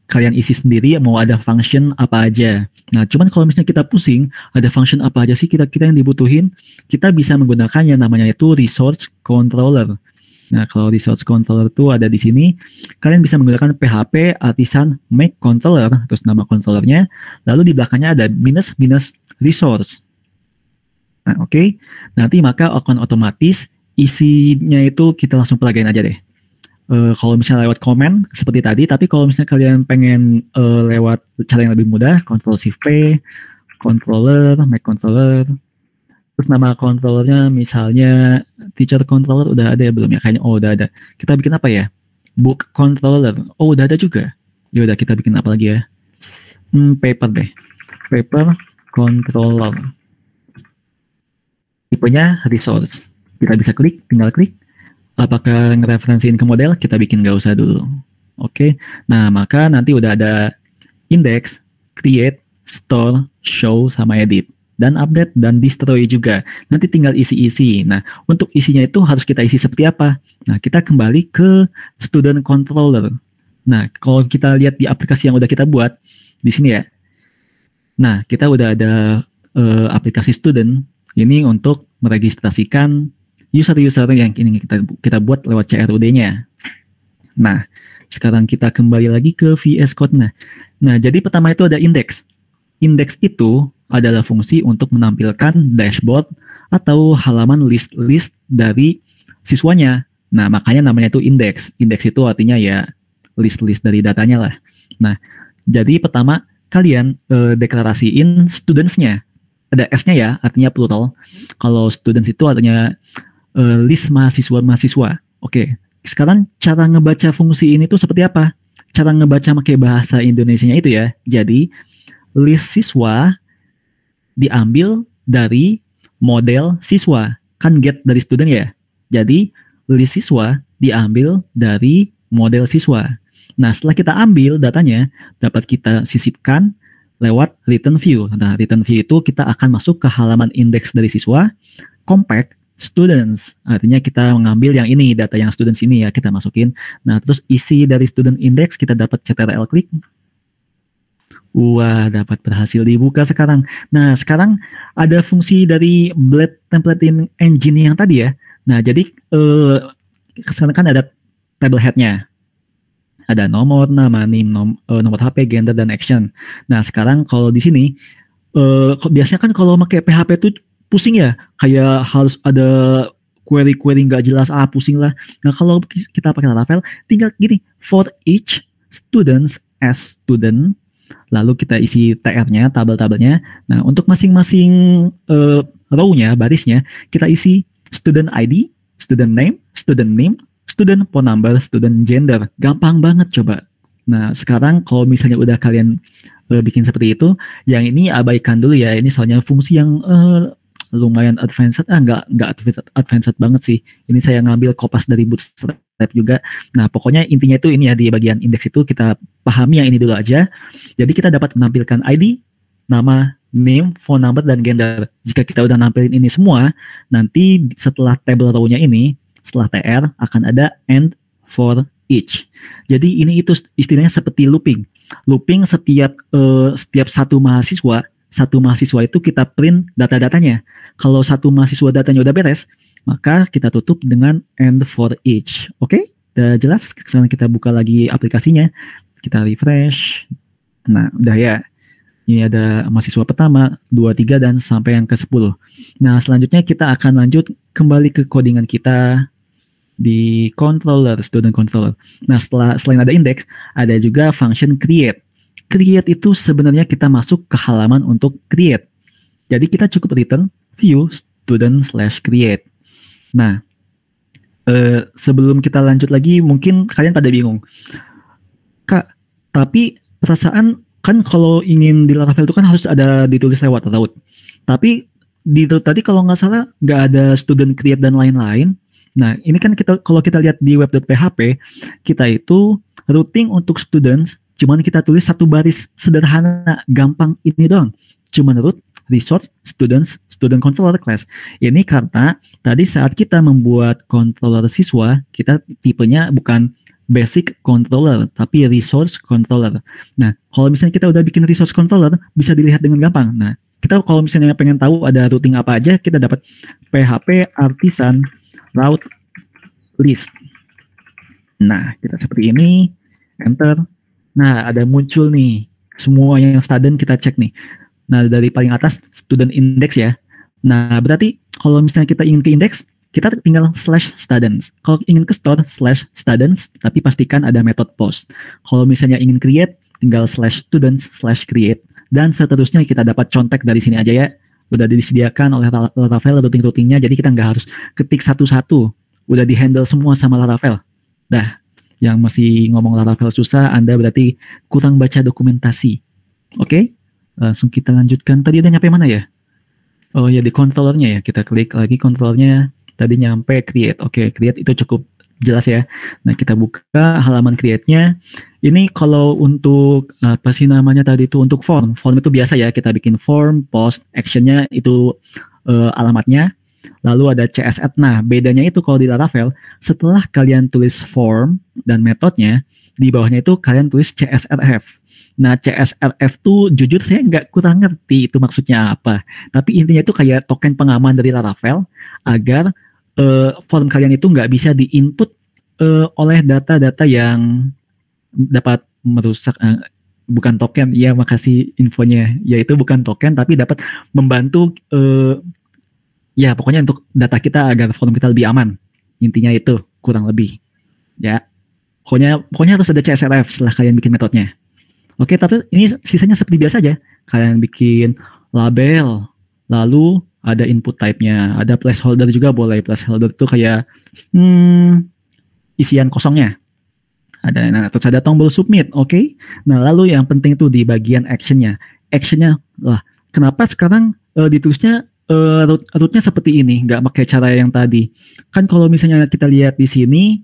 kalian isi sendiri mau ada function apa aja. Nah, cuman kalau misalnya kita pusing, ada function apa aja sih kita yang dibutuhin, kita bisa menggunakan yang namanya itu resource controller. Nah, kalau resource controller itu ada di sini, kalian bisa menggunakan PHP artisan make controller, terus nama controllernya, lalu di belakangnya ada minus resource. Nah, oke. Nanti maka akan otomatis isinya itu kita langsung pelagain aja deh. Kalau misalnya lewat komen seperti tadi, tapi kalau misalnya kalian pengen lewat cara yang lebih mudah, Ctrl Shift P, controller, Mac controller, terus nama controllernya misalnya teacher controller udah ada ya belum ya? Kayaknya udah ada. Kita bikin apa ya? Book controller. Oh, udah ada juga. Ya udah kita bikin apa lagi ya? Paper deh. Paper controller. Tipenya resource. Kita bisa klik, tinggal klik. Apakah ngereferensiin ke model? Kita bikin nggak usah dulu. Oke. Nah, maka nanti udah ada index, create, store, show, sama edit. Dan update dan destroy juga. Nanti tinggal isi-isi. Nah, untuk isinya itu harus kita isi seperti apa? Nah, kita kembali ke student controller. Nah, kalau kita lihat di aplikasi yang udah kita buat, di sini ya. Nah, kita udah ada aplikasi student. Ini untuk meregistrasikan user-user yang ini kita buat lewat CRUD-nya. Nah, sekarang kita kembali lagi ke VS Code. Nah, jadi pertama itu ada index. Index itu adalah fungsi untuk menampilkan dashboard atau halaman list-list dari siswanya. Nah, makanya namanya itu index. Index itu artinya ya list-list dari datanya lah. Nah, jadi pertama kalian deklarasiin students-nya. Ada S-nya ya, artinya plural. Kalau students itu artinya list mahasiswa-mahasiswa. Oke, sekarang cara ngebaca fungsi ini tuh seperti apa? Cara ngebaca pakai bahasa Indonesianya itu ya. Jadi, list siswa diambil dari model siswa. Kan get dari student ya. Jadi, list siswa diambil dari model siswa. Nah, setelah kita ambil datanya, dapat kita sisipkan lewat return view. Nah, return view itu kita akan masuk ke halaman indeks dari siswa, compact, students, artinya kita mengambil yang ini, data yang students ini ya, kita masukin. Nah, terus isi dari student index kita dapat ctrl klik. Wah, dapat berhasil dibuka sekarang. Nah, sekarang ada fungsi dari Blade Templating Engine yang tadi ya. Nah, jadi kesana kan ada table head-nya. Ada nomor, nama, name, nomor HP, gender, dan action. Nah, sekarang kalau di sini, biasanya kan kalau pakai PHP itu pusing ya, kayak harus ada query-query nggak jelas, pusing lah. Nah, kalau kita pakai Laravel, tinggal gini, for each students as student, lalu kita isi TR-nya, tabel-tabelnya. Nah, untuk masing-masing row-nya, barisnya, kita isi student ID, student name, student phone number, student gender. Gampang banget coba. Nah, sekarang kalau misalnya udah kalian bikin seperti itu, yang ini abaikan dulu ya. Ini soalnya fungsi yang lumayan advanced, nggak advanced banget sih. Ini saya ngambil kopas dari Bootstrap juga. Nah, pokoknya intinya itu ini ya, di bagian indeks itu kita pahami yang ini dulu aja. Jadi kita dapat menampilkan ID, nama, name, phone number, dan gender. Jika kita udah nampilin ini semua, nanti setelah table row-nya ini, setelah TR akan ada and for each. Jadi ini itu istilahnya seperti looping. Looping setiap satu mahasiswa itu kita print data-datanya. Kalau satu mahasiswa datanya udah beres, maka kita tutup dengan and for each. Oke? Udah jelas? Sekarang kita buka lagi aplikasinya. Kita refresh. Nah, udah ya. Ini ada mahasiswa pertama, 2, 3, dan sampai yang ke-10. Nah, selanjutnya kita akan lanjut kembali ke codingan kita di controller, student controller. Nah, selain ada index, ada juga function create. Create itu sebenarnya kita masuk ke halaman untuk create. Jadi kita cukup return view student/create. Nah, sebelum kita lanjut lagi, mungkin kalian pada bingung, Kak, tapi perasaan kan kalau ingin di Laravel itu kan harus ada ditulis lewat route. Tapi di tadi kalau nggak salah nggak ada student create dan lain-lain. Nah, ini kan kalau kita lihat di web.php, kita itu routing untuk students, cuman kita tulis satu baris sederhana, gampang ini doang. Cuman root, resource, students, student controller class. Ini karena tadi saat kita membuat controller siswa, kita tipenya bukan basic controller, tapi resource controller. Nah, kalau misalnya kita udah bikin resource controller, bisa dilihat dengan gampang. Nah, kita kalau misalnya pengen tahu ada routing apa aja, kita dapat PHP artisan route list. Nah, kita seperti ini, enter. Nah, ada muncul nih semua yang student, kita cek nih. Nah, dari paling atas student index ya. Nah, berarti kalau misalnya kita ingin ke indeks, kita tinggal slash students. Kalau ingin ke store, slash students, tapi pastikan ada method post. Kalau misalnya ingin create, tinggal slash students, slash create. Dan seterusnya kita dapat contek dari sini aja ya. Udah disediakan oleh Laravel routing-routingnya, jadi kita nggak harus ketik satu-satu. Udah di-handle semua sama Laravel. Dah, yang masih ngomong Laravel susah, Anda berarti kurang baca dokumentasi. Oke? Langsung kita lanjutkan. Tadi udah nyampe mana ya? Oh ya, di controllernya ya. Kita klik lagi controllernya. Tadi nyampe create. Oke, create itu cukup jelas ya. Nah, kita buka halaman create-nya. Ini kalau untuk apa sih namanya tadi itu, untuk form. Form itu biasa ya, kita bikin form, post, action-nya itu alamatnya. Lalu ada CSS. Nah, bedanya itu kalau di Laravel, setelah kalian tulis form dan metodenya, di bawahnya itu kalian tulis CSRF. Nah, CSRF tuh jujur saya nggak kurang ngerti itu maksudnya apa. Tapi intinya itu kayak token pengaman dari Laravel agar form kalian itu nggak bisa di-input oleh data-data yang dapat merusak, bukan token, ya makasih infonya, yaitu bukan token tapi dapat membantu ya pokoknya untuk data kita agar form kita lebih aman. Intinya itu kurang lebih ya. Pokoknya harus ada CSRF setelah kalian bikin metodenya. Oke, tapi ini sisanya seperti biasa aja. Kalian bikin label, lalu ada input type-nya, ada placeholder juga boleh. Placeholder itu kayak isian kosongnya. Terus ada tombol submit, oke. Nah, lalu yang penting itu di bagian action-nya. Action-nya, lah, kenapa sekarang ditulisnya root-nya seperti ini, nggak pakai cara yang tadi. Kan kalau misalnya kita lihat di sini,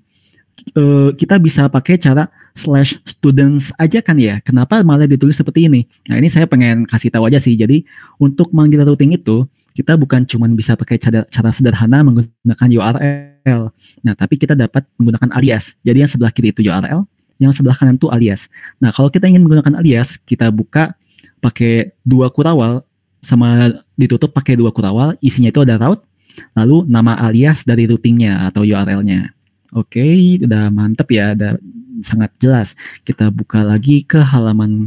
kita bisa pakai cara slash students aja kan ya. Kenapa malah ditulis seperti ini? Nah, ini saya pengen kasih tahu aja sih. Jadi untuk manggil routing itu kita bukan cuma bisa pakai cara sederhana menggunakan URL. Nah, tapi kita dapat menggunakan alias. Jadi yang sebelah kiri itu URL, yang sebelah kanan itu alias. Nah, kalau kita ingin menggunakan alias, kita buka pakai dua kurawal sama ditutup pakai dua kurawal. Isinya itu ada route, lalu nama alias dari routingnya atau URL-nya. Oke, udah mantep ya, udah sangat jelas. Kita buka lagi ke halaman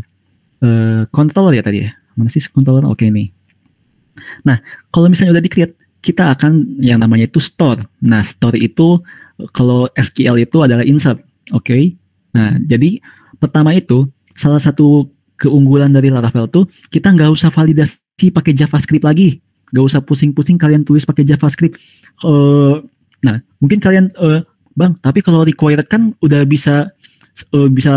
controller ya tadi ya. Mana sih controller? Oke nih. Nah, kalau misalnya udah di-create, kita akan yang namanya itu store. Nah, store itu kalau SQL itu adalah insert. Oke. Nah, jadi pertama itu salah satu keunggulan dari Laravel tuh kita nggak usah validasi pakai JavaScript lagi. Nggak usah pusing-pusing kalian tulis pakai JavaScript. Nah, mungkin kalian Bang, tapi kalau required kan udah bisa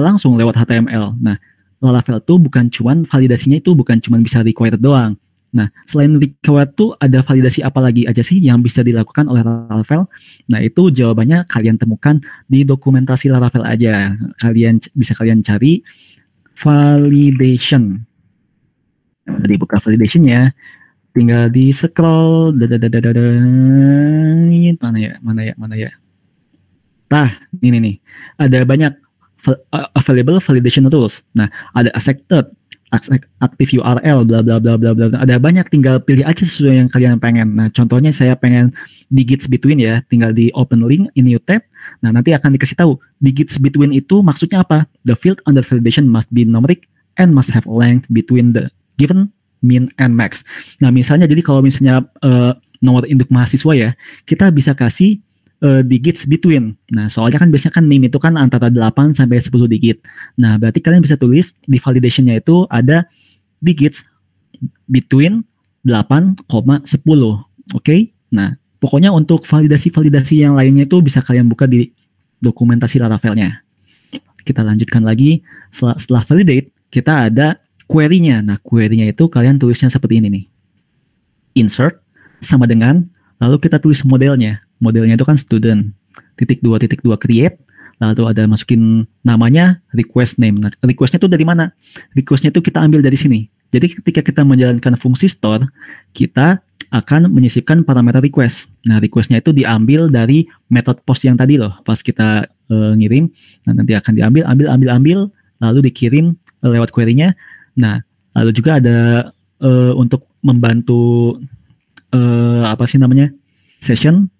langsung lewat HTML. Nah, Laravel tuh bukan cuman validasinya itu bukan cuman bisa required doang. Nah, selain required tuh ada validasi apa lagi aja sih yang bisa dilakukan oleh Laravel? Nah, itu jawabannya kalian temukan di dokumentasi Laravel aja. Bisa kalian cari validation. Jadi buka validationnya, tinggal di scroll, mana ya. Nah, ini nih, ada banyak available validation tools. Nah, ada accepted, active URL, bla bla bla bla bla. Ada banyak, tinggal pilih aja sesuai yang kalian pengen. Nah, contohnya saya pengen digits between ya, tinggal di open link in new tab. Nah, nanti akan dikasih tahu digits between itu maksudnya apa. The field under validation must be numeric and must have length between the given min and max. Nah, misalnya jadi kalau misalnya nomor induk mahasiswa ya, kita bisa kasih digits between. Nah, soalnya kan biasanya kan name itu kan antara 8 sampai 10 digit. Nah, berarti kalian bisa tulis di validation-nya itu ada digits between 8, 10. Oke? Nah, pokoknya untuk validasi-validasi yang lainnya itu bisa kalian buka di dokumentasi Laravel-nya. Kita lanjutkan lagi. Setelah validate, kita ada query-nya. Nah, query-nya itu kalian tulisnya seperti ini nih. Insert sama dengan, lalu kita tulis modelnya. Modelnya itu kan student, .2.2 create, lalu ada masukin namanya, request name. Nah, requestnya itu dari mana? Requestnya itu kita ambil dari sini. Jadi ketika kita menjalankan fungsi store, kita akan menyisipkan parameter request. Nah, requestnya itu diambil dari method post yang tadi loh, pas kita ngirim. Nah, nanti akan ambil, lalu dikirim lewat query-nya. Nah, lalu juga ada untuk membantu session.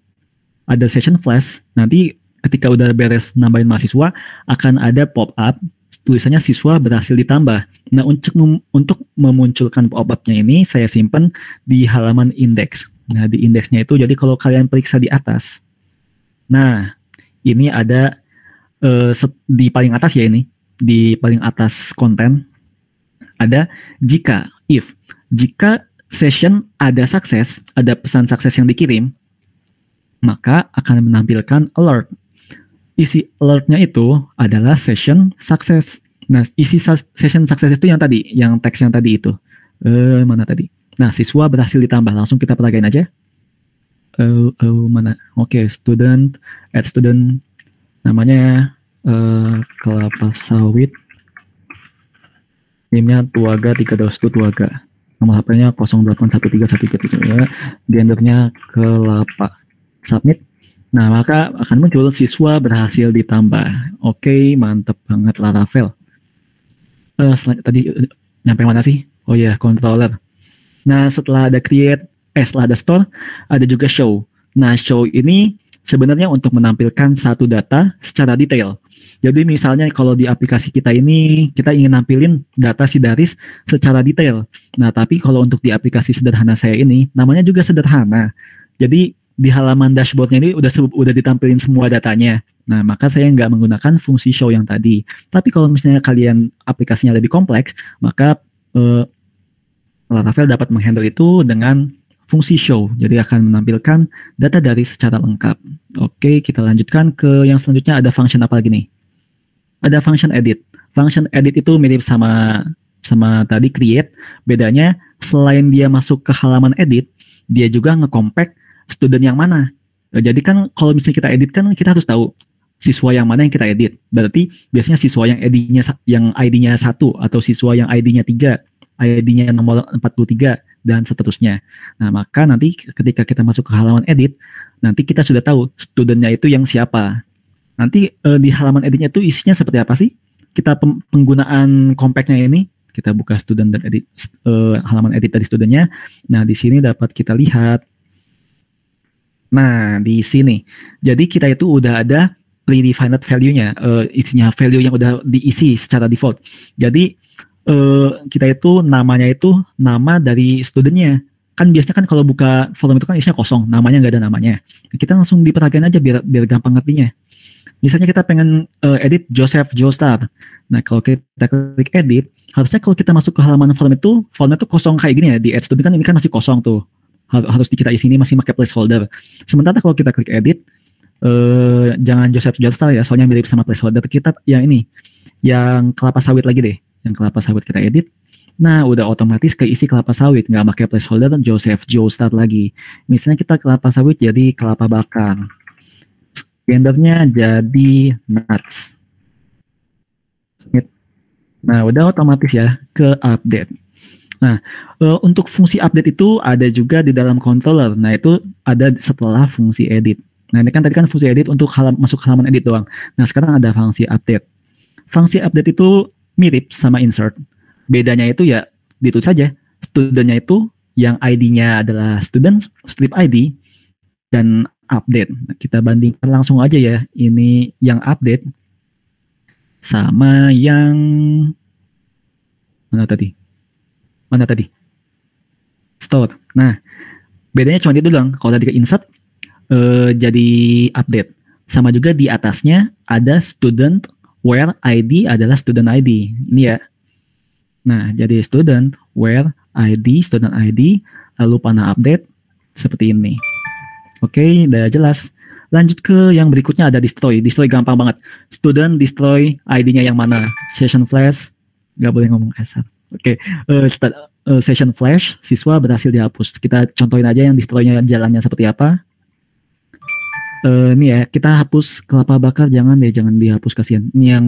Ada session flash, nanti ketika udah beres nambahin mahasiswa, akan ada pop-up tulisannya siswa berhasil ditambah. Nah, untuk memunculkan pop-up-nya ini saya simpan di halaman indeks. Nah, di indeksnya itu jadi kalau kalian periksa di atas. Nah, ini ada di paling atas ya ini. Di paling atas konten ada jika session ada sukses, ada pesan sukses yang dikirim, maka akan menampilkan alert. Isi alertnya itu adalah session sukses. Nah, isi session sukses itu yang tadi, yang teks yang tadi itu. Mana tadi? Nah, siswa berhasil ditambah. Langsung kita peragain aja. Mana? Oke, add student. Namanya kelapa sawit. NIM-nya Tuaga 321 Tuaga. Nomor HP-nya 081313 ya. Gendernya kelapa. Submit. Nah, maka akan muncul siswa berhasil ditambah. Oke, mantep banget Laravel. Tadi nyampe mana sih? Oh ya, controller. Nah, setelah ada setelah ada store, ada juga show. Nah, show ini sebenarnya untuk menampilkan satu data secara detail. Jadi misalnya kalau di aplikasi kita ini, kita ingin nampilin data Sidaris secara detail. Nah, tapi kalau untuk di aplikasi sederhana saya ini, namanya juga sederhana. Jadi di halaman dashboardnya ini udah ditampilin semua datanya. Nah, maka saya nggak menggunakan fungsi show yang tadi. Tapi kalau misalnya kalian aplikasinya lebih kompleks, maka Laravel dapat menghandle itu dengan fungsi show. Jadi akan menampilkan data dari secara lengkap. Oke, kita lanjutkan ke yang selanjutnya. Ada function apa lagi nih? Ada function edit. Function edit itu mirip sama tadi create. Bedanya selain dia masuk ke halaman edit, dia juga nge-compact student yang mana. Jadi kan kalau misalnya kita edit kan kita harus tahu siswa yang mana yang kita edit. Berarti biasanya siswa yang ID-nya 1 atau siswa yang ID-nya 3, ID-nya nomor 43 dan seterusnya. Nah, maka nanti ketika kita masuk ke halaman edit, nanti kita sudah tahu studentnya itu yang siapa. Nanti di halaman editnya itu isinya seperti apa sih? Kita penggunaan compactnya ini, kita buka student dan edit halaman edit dari studentnya. Nah, di sini dapat kita lihat. Nah, di sini. Jadi kita itu udah ada predefined value-nya, isinya value yang udah diisi secara default. Jadi kita itu namanya itu nama dari studentnya. Kan biasanya kan kalau buka form itu kan isinya kosong, namanya nggak ada namanya. Kita langsung diperagain aja biar gampang ngertinya. Misalnya kita pengen edit Joseph Joestar. Nah, kalau kita klik edit, harusnya kalau kita masuk ke halaman formnya tuh kosong kayak gini ya. Di add student kan ini kan masih kosong tuh. Harus kita isi ini masih pakai placeholder. Sementara kalau kita klik edit, jangan Joseph Joestar ya, soalnya mirip sama placeholder kita yang ini. Yang kelapa sawit lagi deh. Yang kelapa sawit kita edit. Nah, udah otomatis keisi kelapa sawit. Nggak pakai placeholder dan Joseph Joestar lagi. Misalnya kita kelapa sawit jadi kelapa bakar. Gendernya jadi nuts. Nah, udah otomatis ya ke update. Nah, untuk fungsi update itu ada juga di dalam controller. Nah, itu ada setelah fungsi edit. Nah, ini kan tadi kan fungsi edit untuk masuk halaman edit doang. Nah, sekarang ada fungsi update. Fungsi update itu mirip sama insert. Bedanya itu ya ditulis saja. Studentnya itu yang ID-nya adalah student strip ID dan update. Nah, kita bandingkan langsung aja ya. Ini yang update sama yang mana tadi? Store. Nah, bedanya cuma itu doang. Kalau tadi ke insert jadi update. Sama juga di atasnya ada student where ID adalah student ID. Ini ya. Nah, jadi student where ID, student ID, lalu panah update seperti ini. Oke, udah jelas. Lanjut ke yang berikutnya ada destroy. Destroy gampang banget. Student destroy ID-nya yang mana? Session flash. Nggak boleh ngomong kasar. Oke, session flash, siswa berhasil dihapus. Kita contohin aja yang destroy-nya jalannya seperti apa. Ini ya, kita hapus kelapa bakar. Jangan dihapus, kasihan. Ini yang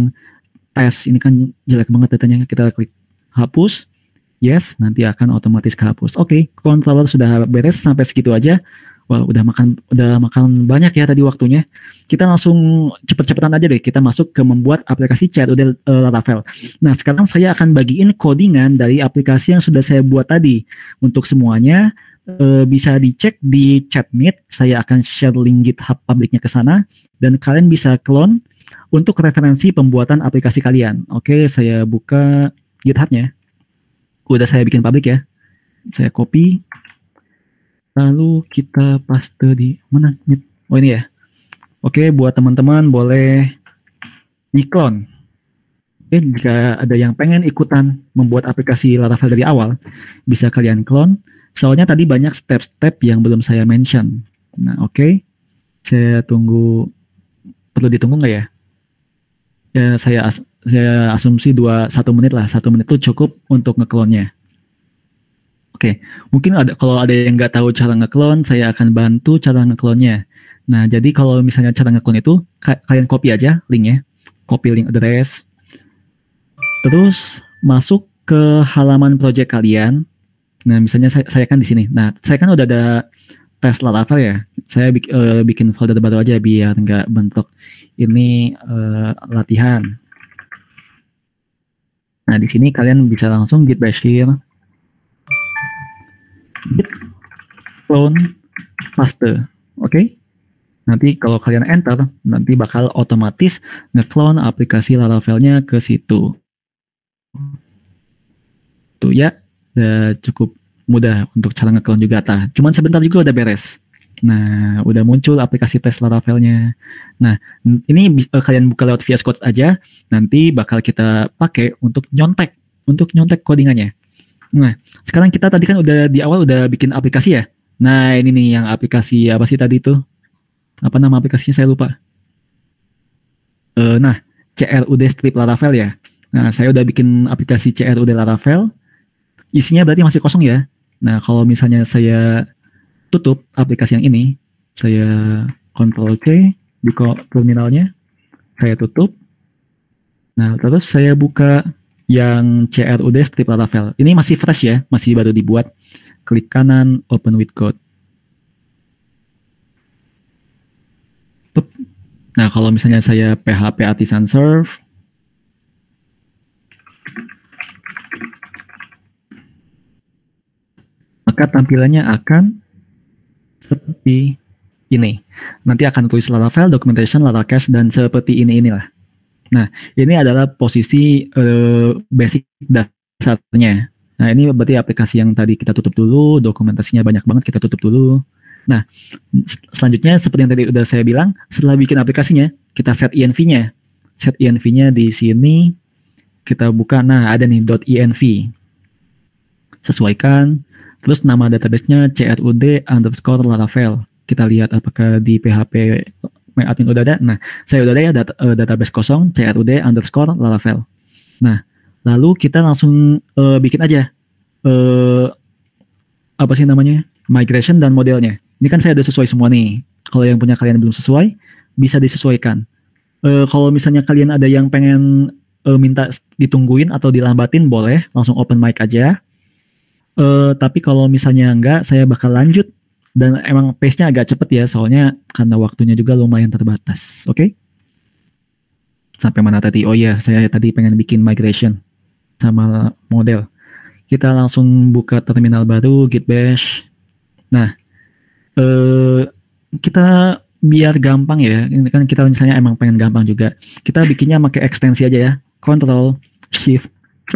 tes, ini kan jelek banget datanya. Kita klik hapus. Yes, nanti akan otomatis kehapus. Oke, controller sudah beres sampai segitu aja. Wah, udah makan banyak ya tadi waktunya. Kita langsung cepet-cepetan aja deh. Kita masuk ke membuat aplikasi chat udah Laravel. Nah, sekarang saya akan bagiin codingan dari aplikasi yang sudah saya buat tadi. Untuk semuanya bisa dicek di chat meet. Saya akan share link GitHub publiknya ke sana dan kalian bisa clone untuk referensi pembuatan aplikasi kalian. Oke, saya buka GitHub-nya. Udah saya bikin public ya. Saya copy, lalu kita paste di mana? Oh ini ya. Oke, buat teman-teman boleh di-clone. Oke, jika ada yang pengen ikutan membuat aplikasi Laravel dari awal, bisa kalian clone. Soalnya tadi banyak step-step yang belum saya mention. Nah, oke. Saya tunggu, perlu ditunggu nggak ya? Ya, saya asumsi 1 menit lah. 1 menit itu cukup untuk nge-clone-nya. Oke, mungkin kalau ada yang nggak tahu cara nge-clone, saya akan bantu cara nge-clone-nya. Nah, jadi kalau misalnya cara nge-clone itu, kalian copy aja linknya. Copy link address. Terus masuk ke halaman project kalian. Nah, misalnya saya kan di sini. Nah, saya kan udah ada tes Laravel ya. Saya bikin folder baru aja biar nggak bentrok. Ini latihan. Nah, di sini kalian bisa langsung git bash here, git clone paste. Oke? Nanti kalau kalian enter, nanti bakal otomatis nge-clone aplikasi Laravelnya ke situ. Tuh ya, udah cukup mudah untuk cara nge-clone juga. Cuman sebentar juga udah beres. Nah, udah muncul aplikasi tes Laravelnya. Nah, ini kalian buka lewat VS Code aja, nanti bakal kita pakai untuk nyontek codingannya. Nah, sekarang kita tadi kan udah di awal udah bikin aplikasi ya. Nah, ini nih yang aplikasi apa sih tadi tuh? Apa nama aplikasinya saya lupa. Nah, CRUD strip Laravel ya. Nah, saya udah bikin aplikasi CRUD Laravel. Isinya berarti masih kosong ya. Nah, kalau misalnya saya tutup aplikasi yang ini, saya Ctrl+C di terminalnya, saya tutup. Nah, terus saya buka yang CRUD strip Laravel. Ini masih fresh ya, masih baru dibuat. Klik kanan, open with code. Nah, kalau misalnya saya PHP Artisan Serve, maka tampilannya akan seperti ini. Nanti akan tulis Laravel, documentation, Laracache, dan seperti inilah. Nah, ini adalah posisi basic dasarnya. Nah, ini berarti aplikasi yang tadi kita tutup dulu, dokumentasinya banyak banget, kita tutup dulu. Nah, selanjutnya seperti yang tadi udah saya bilang, setelah bikin aplikasinya, kita set env-nya. Set env-nya di sini, kita buka, nah ada nih .env. Sesuaikan, terus nama database-nya crud_laravel. Kita lihat apakah di PHP MyAdmin udah ada. Nah, saya udah ada ya database kosong crud_laravel. Nah, lalu kita langsung bikin aja apa sih namanya? Migration dan modelnya. Ini kan saya udah sesuai semua nih. Kalau yang punya kalian belum sesuai, bisa disesuaikan. Kalau misalnya kalian ada yang pengen minta ditungguin atau dilambatin, boleh langsung open mic aja. Tapi kalau misalnya enggak, saya bakal lanjut. Dan emang pace-nya agak cepet ya, soalnya karena waktunya juga lumayan terbatas. Oke? Sampai mana tadi? Oh iya, saya tadi pengen bikin migration sama model. Kita langsung buka terminal baru, git bash. Nah, kita biar gampang ya, ini kan kita misalnya emang pengen gampang juga, kita bikinnya pakai ekstensi aja ya, Ctrl+Shift+V.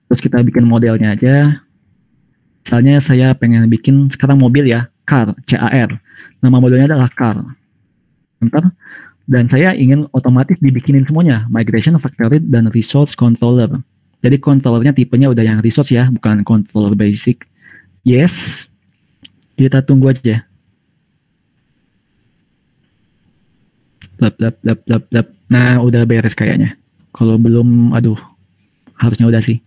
Terus kita bikin modelnya aja. Misalnya saya pengen bikin sekarang mobil ya, car, C-A-R. Nama modelnya adalah car. Bentar. Dan saya ingin otomatis dibikinin semuanya, migration, factory, dan resource controller. Jadi controllernya tipenya udah yang resource ya, bukan controller basic. Yes. Kita tunggu aja. Nah, udah beres kayaknya. Kalau belum, aduh, harusnya udah sih.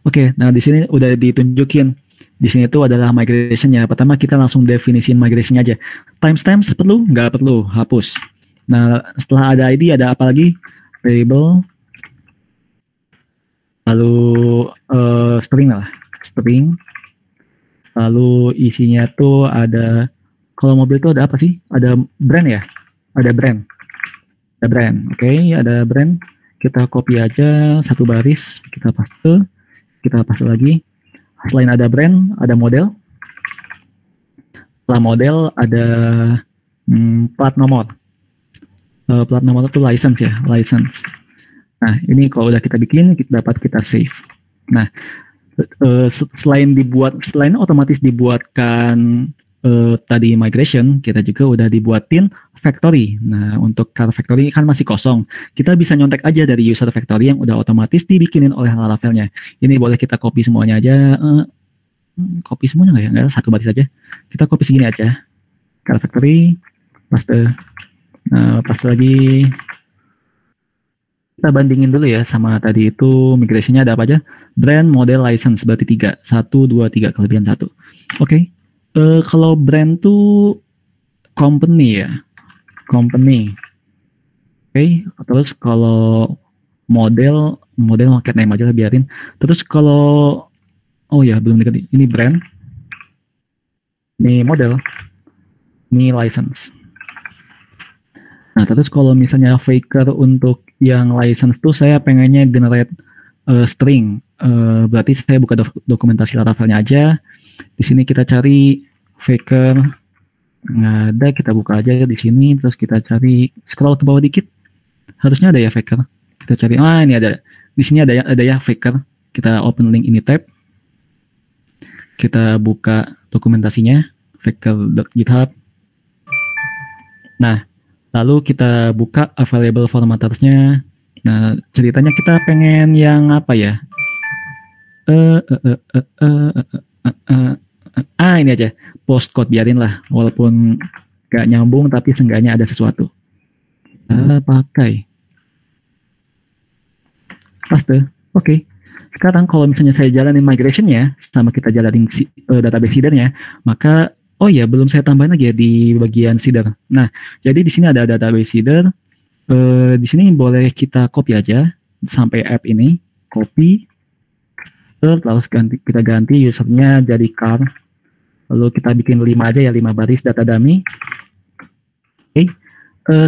Oke, nah di sini udah ditunjukin. Di sini itu adalah migration-nya. Pertama kita langsung definisiin migration aja. Timestamp perlu? Nggak perlu, hapus. Nah, setelah ada ID, ada apa lagi? Variable. Lalu string lah. String. Lalu isinya tuh ada, kalau mobil tuh ada apa sih? Ada brand ya? Ada brand. Ada brand. Oke, ada brand. Kita copy aja satu baris, kita paste lagi. Selain ada brand, ada model. Setelah model ada plat nomor. plat nomor itu license ya, license. Nah, ini kalau udah kita bikin, dapat kita save. Nah, selain otomatis dibuatkan tadi migration, kita juga udah dibuatin factory. Nah, untuk car factory kan masih kosong. Kita bisa nyontek aja dari user factory yang udah otomatis dibikinin oleh Laravel-nya. Ini boleh kita copy semuanya aja. Copy semuanya nggak ya? Nggak, satu baris aja. Kita copy segini aja. Car factory, paste. Nah, paste lagi. Kita bandingin dulu ya sama tadi itu migrasinya ada apa aja. Brand, model, license, berarti 3. 1, 2, 3, kelebihan 1. Oke. Kalau brand tuh company ya. Company. Oke. Terus kalau model market name aja biarin. Terus kalau oh ya belum diganti. Ini brand. Ini model. Ini license. Nah, terus kalau misalnya faker untuk yang license tuh saya pengennya generate string. Berarti saya buka dokumentasi Laravelnya aja. Di sini kita cari faker. Nggak ada, kita buka aja di sini. Terus kita cari, scroll ke bawah dikit. Harusnya ada ya faker. Kita cari, ini ada. Di sini ada ya faker. Kita open link ini tab. Kita buka dokumentasinya. Faker.github. Nah, lalu kita buka available formatters-nya. Nah, ceritanya kita pengen yang apa ya? Ini aja. Postcode biarin lah. Walaupun gak nyambung, tapi seenggaknya ada sesuatu. Kita pakai. Paste. Oke. Sekarang kalau misalnya saya jalanin migration-nya, sama kita jalanin database seeder-nya, maka oh ya, belum saya tambahin lagi ya di bagian seeder. Nah, jadi di sini ada database seeder. Di sini boleh kita copy aja sampai app ini, copy. Lalu kita ganti usernya jadi car. Lalu kita bikin 5 aja ya, 5 baris data dummy. Oke.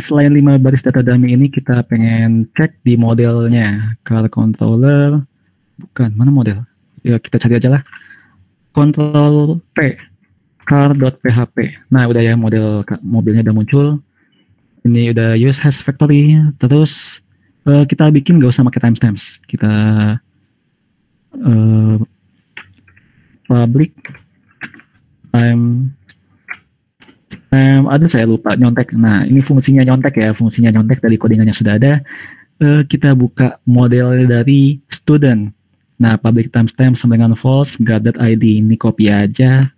Selain 5 baris data dummy ini kita pengen cek di modelnya. Car controller. Bukan, mana model? Ya kita cari aja lah. Control P. car.php. Nah, udah ya mobilnya udah muncul. Ini udah use hash factory. Terus kita bikin gak usah pakai timestamps. Kita public time. Aduh, saya lupa nyontek. Nah, ini fungsinya nyontek ya. Fungsinya nyontek dari codingannya sudah ada. Kita buka model dari student. Nah, public timestamp sama dengan false, guard.id. Ini copy aja.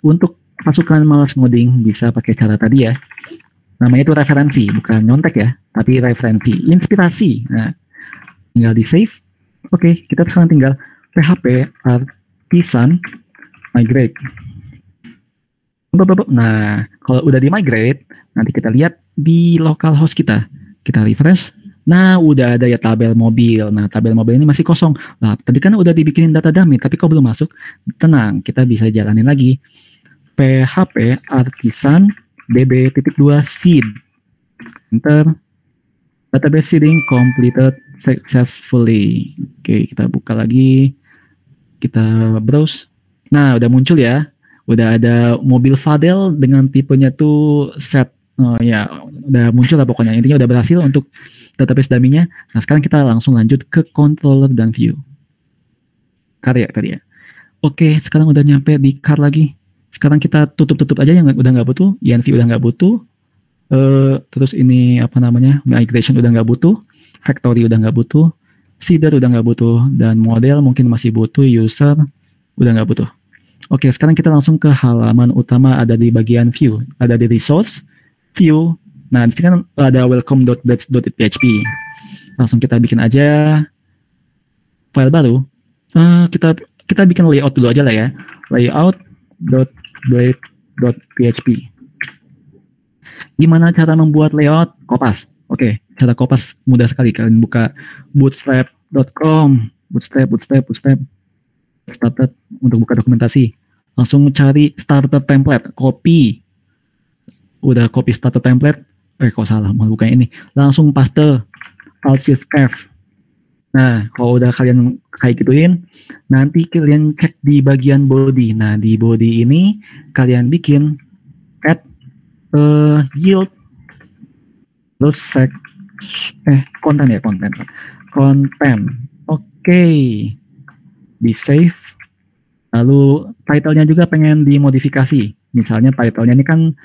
Untuk pasukan malas ngoding bisa pakai cara tadi ya. Namanya itu referensi, bukan nyontek ya, tapi referensi, inspirasi. Nah, tinggal di save. Oke, kita sekarang tinggal php artisan migrate. Nah, kalau udah di migrate, nanti kita lihat di localhost kita. Kita refresh. Nah, udah ada ya tabel mobil. Nah, tabel mobil ini masih kosong. Nah, tadi kan udah dibikinin data dummy, tapi kok belum masuk? Tenang, kita bisa jalanin lagi. PHP artisan db.2 seed. Enter. Database seeding completed successfully. Oke, kita buka lagi. Kita browse. Nah, udah muncul ya. Udah ada mobil Fadel dengan tipenya tuh set. Ya, udah muncul lah pokoknya. Intinya udah berhasil untuk database dummy-nya. Nah, sekarang kita langsung lanjut ke controller dan view. Car ya tadi ya. Oke, sekarang udah nyampe di car lagi. Sekarang kita tutup aja yang udah nggak butuh. INV udah nggak butuh. Terus ini apa namanya? Migration udah nggak butuh. Factory udah nggak butuh. Seeder udah nggak butuh. Dan model mungkin masih butuh. User udah nggak butuh. Oke, sekarang kita langsung ke halaman utama, ada di bagian view. Ada di resource, view. Nah, di sini kan ada welcome.batch.php. Langsung kita bikin aja file baru. Kita bikin layout dulu aja lah ya. Layout.blade.php. Gimana cara membuat layout? Kopas. Oke, cara kopas mudah sekali. Kalian buka bootstrap.com. Bootstrap. Started untuk buka dokumentasi. Langsung cari starter template, copy. Udah copy starter template. Kok salah, mau buka ini. Langsung paste Alt-Shift-F. Nah, kalau udah kalian kayak gituin, nanti kalian cek di bagian body. Nah, di body ini kalian bikin add yield Terus konten ya, konten. Oke. Di save. Lalu title-nya juga pengen dimodifikasi. Misalnya title-nya ini kan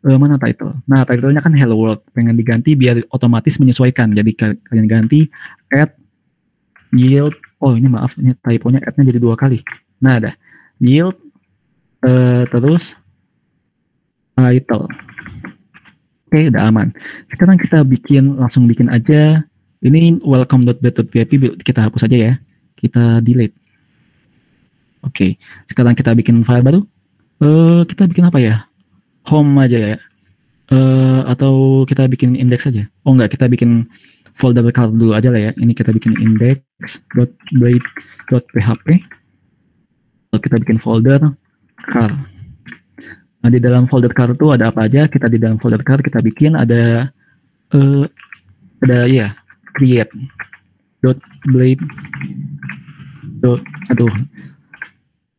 mana title? Nah, title-nya kan Hello World. Pengen diganti biar otomatis menyesuaikan. Jadi kalian ganti add yield. Oh, ini maaf, ini typo-nya add-nya jadi 2 kali. Nah, ada yield terus title. Oke, udah aman. Sekarang kita langsung bikin aja. Ini welcome.bat.php kita hapus aja ya. Kita delete. Oke, sekarang kita bikin file baru. Kita bikin apa ya? Home aja ya. Atau kita bikin index aja. Oh enggak, kita bikin folder car dulu aja lah ya. Ini kita bikin index.blade.php. Lalu kita bikin folder car. Nah, di dalam folder car itu ada apa aja? Kita di dalam folder car kita bikin ada ya create.blade.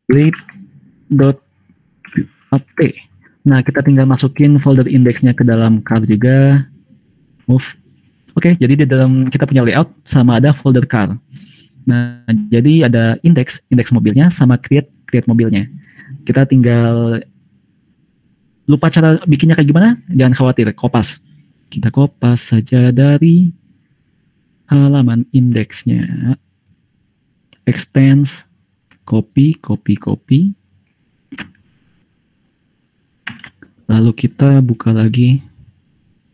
blade.php. Nah, kita tinggal masukin folder indexnya ke dalam car juga. Move. Oke, jadi di dalam kita punya layout sama ada folder car. Nah, jadi ada index mobilnya sama create mobilnya. Kita tinggal lupa cara bikinnya kayak gimana? Jangan khawatir, kopas. Kita kopas saja dari halaman indeksnya. Extends, copy. Lalu kita buka lagi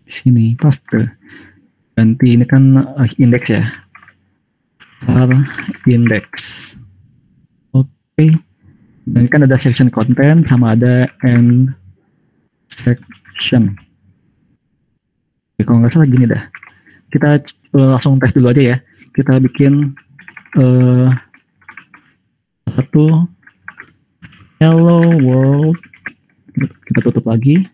di sini, paste. Ganti ini kan indeks ya. Index. Oke. Dan kan ada section content sama ada end section. Oke, kalau nggak salah gini dah. Kita langsung tes dulu aja ya. Kita bikin satu hello world. Kita tutup lagi.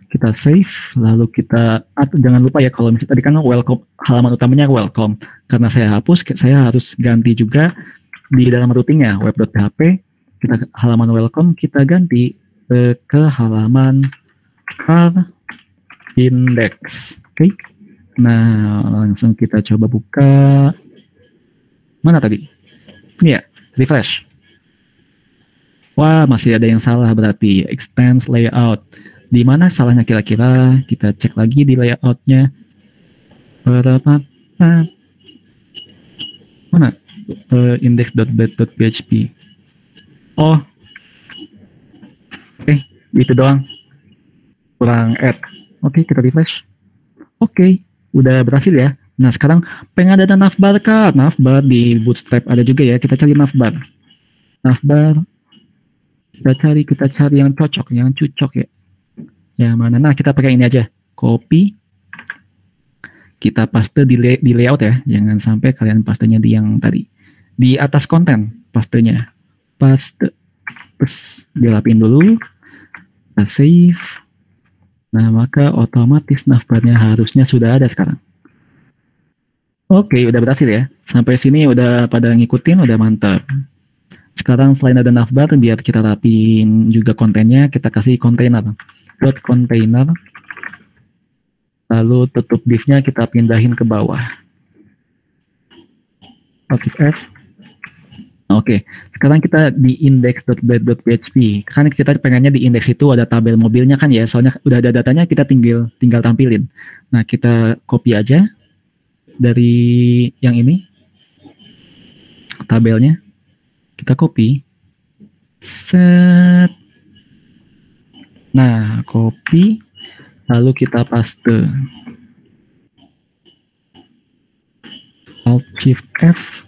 Kita save. Lalu kita jangan lupa ya kalau misalnya tadi kan welcome, halaman utamanya welcome. Karena saya hapus, saya harus ganti juga di dalam routingnya web.php. Kita halaman welcome kita ganti ke halaman car index. Oke. Nah, langsung kita coba buka. Mana tadi? Ini ya, refresh. Wah, masih ada yang salah berarti. Extends layout. Di mana salahnya kira-kira? Kita cek lagi di layoutnya. Mana? Index.bat.php. Oh. Itu doang. Kurang add. Oke, kita refresh. Oke, udah berhasil ya. Nah, sekarang pengen ada navbar kah? Navbar di Bootstrap ada juga ya. Kita cari navbar. Navbar. Kita cari yang cocok ya. Yang mana? Nah, kita pakai ini aja. Copy. Kita paste di layout ya. Jangan sampai kalian pastenya di yang tadi. Di atas konten pastenya. Paste. Terus dilapin dulu. Kita save. Nah, maka otomatis navbarnya harusnya sudah ada sekarang. Oke, udah berhasil ya. Sampai sini udah pada ngikutin, udah mantap. Sekarang selain ada navbar, biar kita rapin juga kontennya, kita kasih container. .container. Lalu tutup div-nya kita pindahin ke bawah. Alt F. Oke, sekarang kita di index.blade.php. Kan kita pengennya di indeks itu ada tabel mobilnya kan ya, soalnya udah ada datanya, kita tinggal tampilin. Nah, kita copy aja dari yang ini, tabelnya. Kita copy. Set. Nah, copy. Lalu kita paste. Alt Shift F.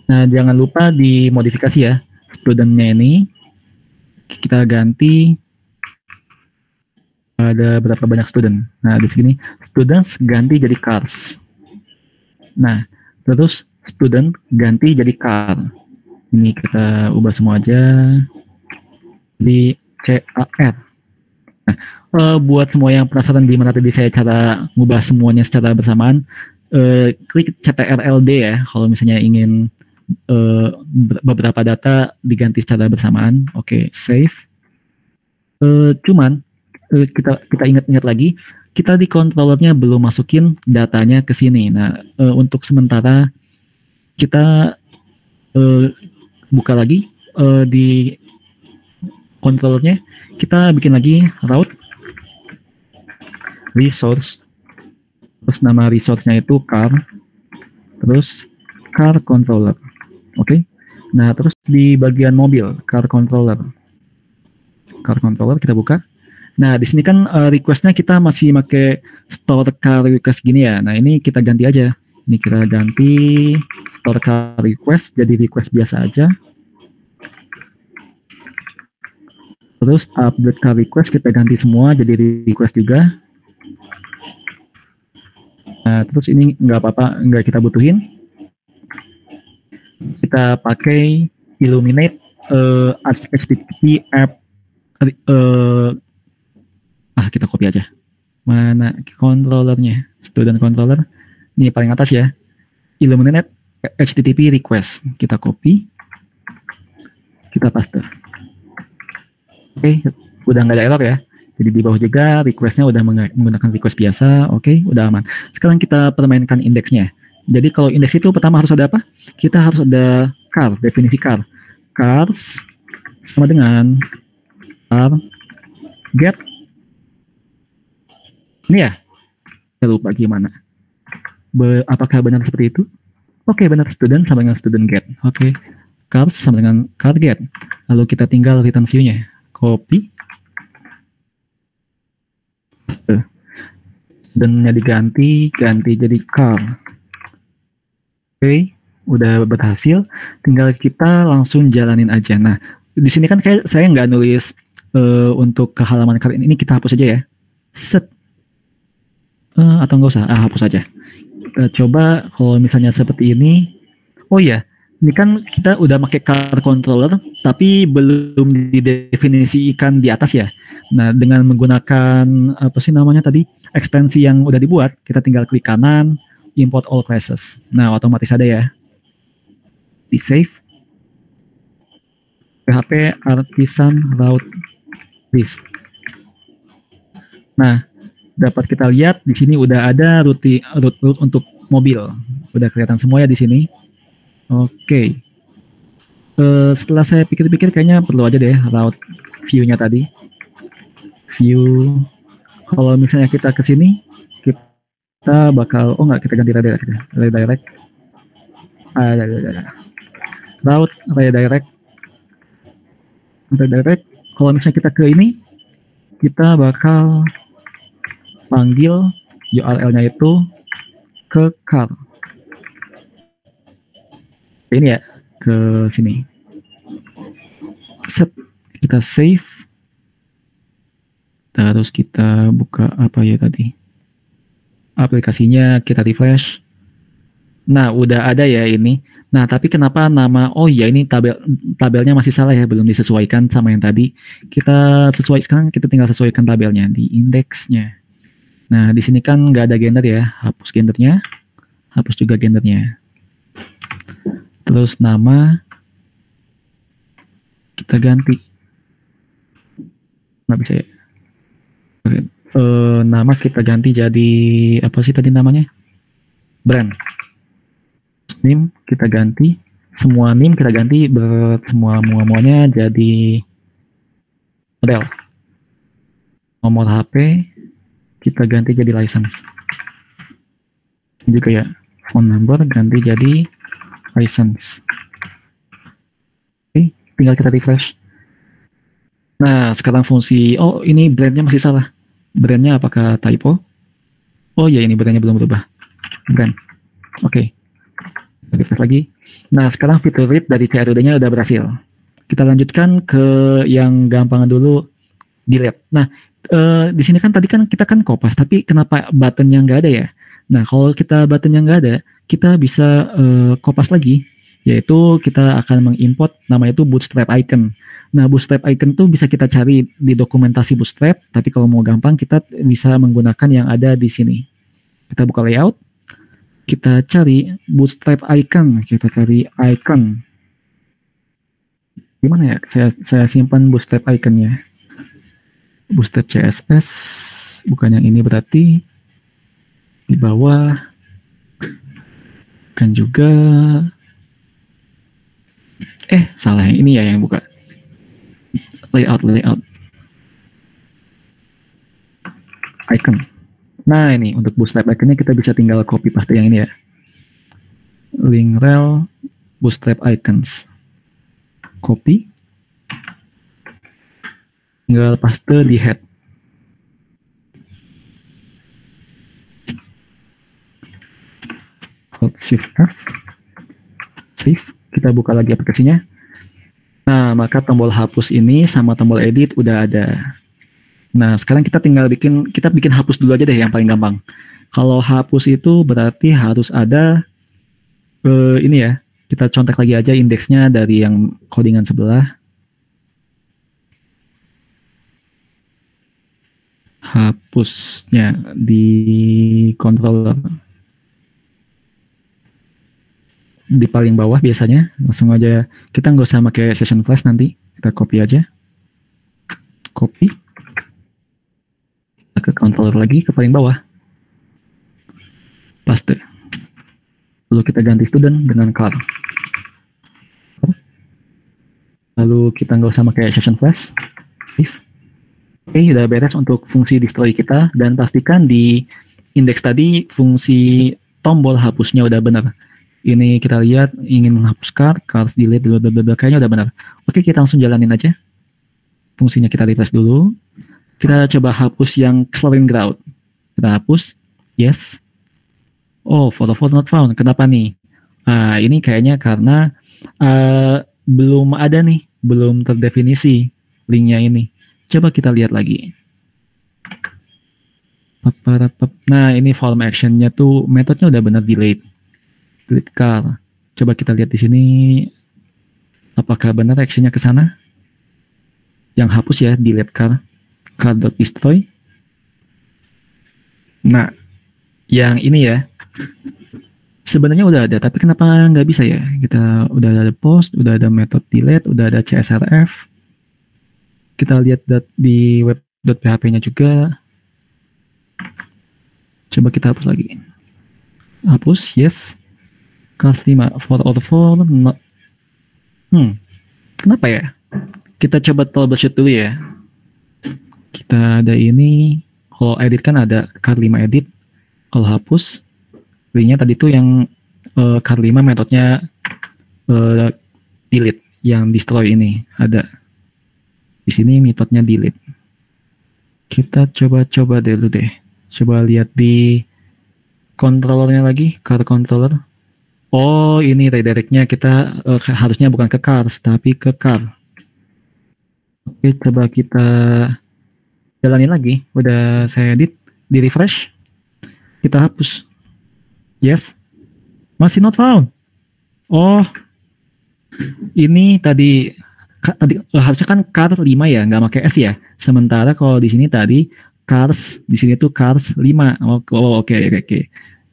Nah, jangan lupa dimodifikasi ya. Studentnya ini kita ganti ada berapa banyak student. Nah, di sini students ganti jadi cars. Nah, terus student ganti jadi car. Ini kita ubah semua aja di CAR. Nah, buat semua yang penasaran gimana tadi saya cara ngubah semuanya secara bersamaan, klik CTRL-D ya kalau misalnya ingin beberapa data diganti secara bersamaan. Oke, save. Cuman kita ingat-ingat lagi, kita di controllernya belum masukin datanya ke sini. Nah, untuk sementara kita buka lagi di controllernya, kita bikin lagi route resource, terus nama resource-nya itu car, terus car controller. Oke. Nah, terus di bagian mobil, car controller kita buka. Nah, di sini kan request-nya kita masih pakai store car request gini ya. Nah, ini kita ganti aja. Ini kita ganti store car request jadi request biasa aja. Terus update car request kita ganti semua jadi request juga. Nah, terus ini nggak apa-apa, nggak kita butuhin. Kita pakai Illuminate HTTP app. Kita copy aja. Mana controllernya? Student controller. Ini paling atas ya. Illuminate HTTP request. Kita copy. Kita paste. Oke, udah nggak ada error ya. Jadi di bawah juga requestnya udah menggunakan request biasa. Oke, udah aman. Sekarang kita permainkan indeksnya. Jadi kalau indeks itu pertama harus ada apa? Kita harus ada car, definisi car. Cars sama dengan car get. Ini ya, saya lupa gimana. Apakah benar seperti itu? Oke, benar, student sama dengan student get. Oke, cars sama dengan car get. Lalu kita tinggal return view-nya. Copy. Studentnya ganti jadi car. Oke, udah berhasil. Tinggal kita langsung jalanin aja. Nah, di sini kan kayak saya nggak nulis untuk ke halaman car ini kita hapus aja ya. Set. Atau nggak usah, hapus aja. Kita coba kalau misalnya seperti ini. Oh ya, ini kan kita udah pakai car controller, tapi belum didefinisikan di atas ya. Nah, dengan menggunakan apa sih namanya tadi, ekstensi yang udah dibuat, kita tinggal klik kanan, import all classes. Nah, otomatis ada ya. Di save. PHP artisan route list. Nah, dapat kita lihat di sini udah ada route untuk mobil, udah kelihatan semua ya di sini. Oke. Setelah saya pikir-pikir kayaknya perlu aja deh route view-nya tadi. View. Kalau misalnya kita ke sini, kita bakal kita ganti redirect. Redirect. Route redirect. Redirect. Kalau misalnya kita ke ini, kita bakal panggil URL-nya itu ke car. Ini ya, ke sini. Set, kita save. Terus kita buka apa ya tadi? Aplikasinya kita refresh. Nah, udah ada ya ini. Nah, tapi kenapa nama, ini tabelnya masih salah ya, belum disesuaikan sama yang tadi. Kita sekarang kita tinggal sesuaikan tabelnya di indeksnya. Nah, di sini kan nggak ada gender ya, hapus gendernya, hapus juga gendernya. Terus nama kita ganti. Nggak bisa ya. Oke. Nama kita ganti jadi apa sih tadi namanya? Brand. Name kita ganti. Semua name kita ganti semuanya jadi model. Nomor HP kita ganti jadi license. Ini juga ya. Phone number ganti jadi license. Oke, tinggal kita refresh. Nah, sekarang fungsi, ini brandnya masih salah. Brandnya apakah typo? Oh ya, ini brandnya belum berubah. Brand. Oke. Refresh lagi. Nah, sekarang fitur read dari CRUD-nya udah berhasil. Kita lanjutkan ke yang gampang dulu, delete. Nah, di sini kan tadi kan kita kan kopas, tapi kenapa buttonnya nggak ada ya? Nah, kalau kita buttonnya nggak ada, kita bisa kopas lagi, yaitu kita akan mengimport namanya itu bootstrap icon. Nah, bootstrap icon tuh bisa kita cari di dokumentasi bootstrap, tapi kalau mau gampang kita bisa menggunakan yang ada di sini. Kita buka layout, kita cari bootstrap icon, kita cari icon. Gimana ya? Saya simpan bootstrap iconnya. Bootstrap CSS bukan yang ini berarti di bawah kan juga salah yang ini ya yang buka layout icon. Nah ini untuk bootstrap iconnya kita bisa tinggal copy paste yang ini ya, link rel bootstrap icons, copy, tinggal paste di head. Shift F, save. Kita buka lagi aplikasinya. Nah, maka tombol hapus ini sama tombol edit udah ada. Nah, sekarang kita tinggal bikin hapus dulu aja deh yang paling gampang. Kalau hapus itu berarti harus ada ini ya. Kita contek lagi aja indeksnya dari yang codingan sebelah. Hapusnya di controller. Di paling bawah biasanya, langsung aja kita nggak usah pakai session flash, nanti kita copy aja, copy ke controller lagi ke paling bawah, paste, lalu kita ganti student dengan car, lalu kita nggak usah pakai session flash, save. Oke, udah beres untuk fungsi destroy kita, dan pastikan di indeks tadi fungsi tombol hapusnya udah benar. Ini kita lihat ingin menghapus cars delete, kayaknya udah benar. Oke, kita langsung jalanin aja. Fungsinya kita refresh dulu. Kita coba hapus yang clearing ground. Kita hapus, yes. Oh, photo not found. Kenapa nih? Ini kayaknya karena belum ada nih, belum terdefinisi linknya ini. Coba kita lihat lagi. Nah, ini form actionnya tuh metodenya udah benar delete car. Coba kita lihat di sini apakah benar actionnya ke sana. Yang hapus ya, delete car.destroy. Nah, yang ini ya sebenarnya udah ada, tapi kenapa nggak bisa ya? Kita udah ada post, udah ada method delete, udah ada csrf. Kita lihat di web.php-nya juga. Coba kita hapus lagi. Hapus, yes. Cars 5, 4/4, not. Kenapa ya? Kita coba troubleshoot dulu ya. Kita ada ini, kalau edit kan ada car 5 edit. Kalau hapus, linknya tadi tuh yang car 5 metodenya delete, yang destroy ini ada. Di sini metodenya delete. Kita coba dulu deh. Coba lihat di controllernya lagi, car controller. Oh, ini redirectnya kita harusnya bukan ke cars, tapi ke car. Oke, coba kita jalanin lagi. Udah saya edit, di refresh. Kita hapus. Yes. Masih not found. Oh, ini tadi harusnya kan car 5 ya, nggak pakai S ya. Sementara kalau di sini tadi cars, di sini tuh cars 5. Oke.